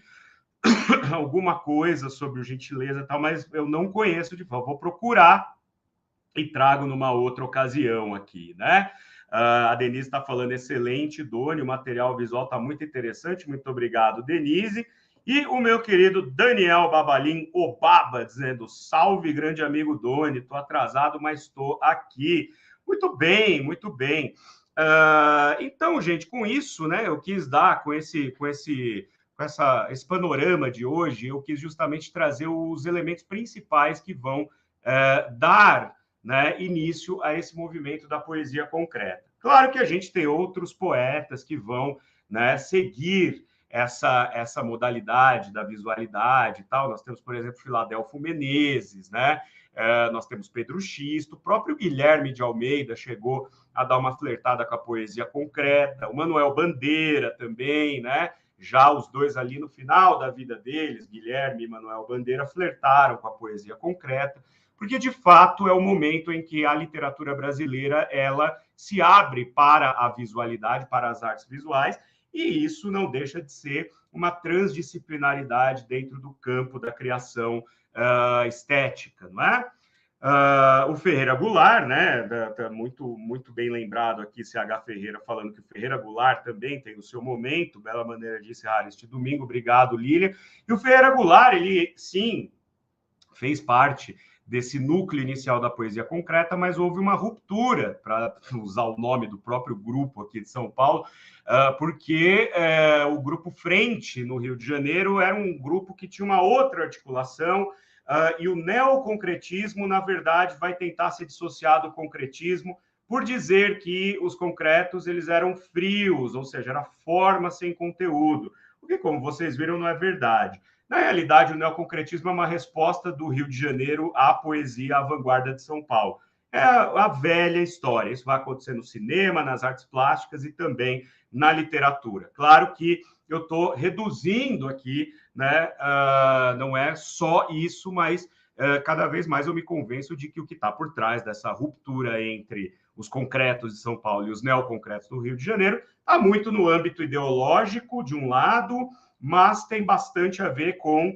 alguma coisa sobre o Gentileza e tal, mas eu não conheço de fato. Vou procurar e trago numa outra ocasião aqui, né? A Denise está falando, excelente, Doni, o material visual está muito interessante, muito obrigado, Denise. E o meu querido Daniel Babalim, o Baba, dizendo, salve, grande amigo Doni, estou atrasado, mas estou aqui. Muito bem, muito bem. Então, gente, com isso, né, eu quis dar, com esse panorama de hoje, eu quis justamente trazer os elementos principais que vão dar, né, início a esse movimento da poesia concreta. Claro que a gente tem outros poetas que vão, né, seguir essa modalidade da visualidade e tal. Nós temos, por exemplo, Filadelfo Menezes, né? Nós temos Pedro Xisto, o próprio Guilherme de Almeida chegou a dar uma flertada com a poesia concreta, o Manuel Bandeira também, né? Já os dois ali no final da vida deles, Guilherme e Manuel Bandeira, flertaram com a poesia concreta, porque de fato é o momento em que a literatura brasileira ela se abre para a visualidade, para as artes visuais, e isso não deixa de ser uma transdisciplinaridade dentro do campo da criação estética, não é? O Ferreira Goulart, né? Muito bem lembrado aqui, CH Ferreira falando que o Ferreira Goulart também tem o seu momento, bela maneira de encerrar este domingo, obrigado, Lília. E o Ferreira Goulart, ele sim fez parte desse núcleo inicial da poesia concreta, mas houve uma ruptura, para usar o nome do próprio grupo aqui de São Paulo, porque o Grupo Frente, no Rio de Janeiro, era um grupo que tinha uma outra articulação, e o neoconcretismo, na verdade, vai tentar se dissociar do concretismo por dizer que os concretos eles eram frios, ou seja, era forma sem conteúdo, o que, como vocês viram, não é verdade. Na realidade, o neoconcretismo é uma resposta do Rio de Janeiro à poesia à vanguarda de São Paulo. É a velha história. Isso vai acontecer no cinema, nas artes plásticas e também na literatura. Claro que eu estou reduzindo aqui, né? Não é só isso, mas cada vez mais eu me convenço de que o que está por trás dessa ruptura entre os concretos de São Paulo e os neoconcretos do Rio de Janeiro está muito no âmbito ideológico, de um lado, mas tem bastante a ver com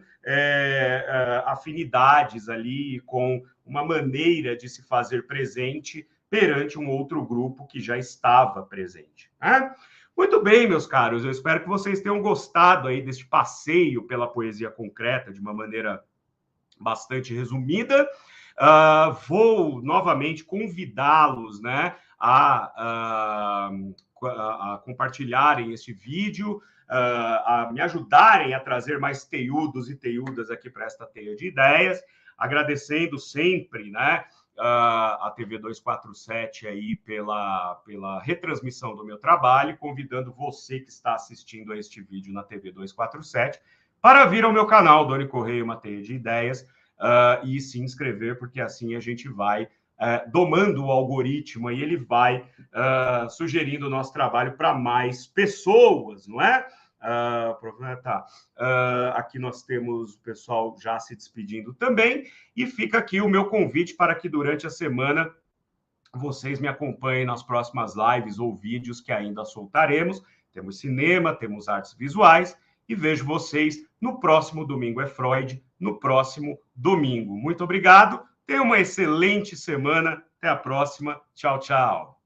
afinidades ali, com uma maneira de se fazer presente perante um outro grupo que já estava presente. Né? Muito bem, meus caros, eu espero que vocês tenham gostado aí deste passeio pela poesia concreta de uma maneira bastante resumida. Vou novamente convidá-los, né, a compartilharem este vídeo, a me ajudarem a trazer mais teiudos e teiudas aqui para esta teia de ideias, agradecendo sempre, né, a TV 247 aí pela retransmissão do meu trabalho, convidando você que está assistindo a este vídeo na TV 247 para vir ao meu canal, Doni Correia, uma teia de ideias, e se inscrever, porque assim a gente vai domando o algoritmo e ele vai sugerindo o nosso trabalho para mais pessoas, não é? Aqui nós temos o pessoal já se despedindo também, e fica aqui o meu convite para que durante a semana vocês me acompanhem nas próximas lives ou vídeos que ainda soltaremos. Temos cinema, temos artes visuais, e vejo vocês no próximo Domingo é Freud, no próximo domingo. Muito obrigado, tenha uma excelente semana, até a próxima, tchau, tchau.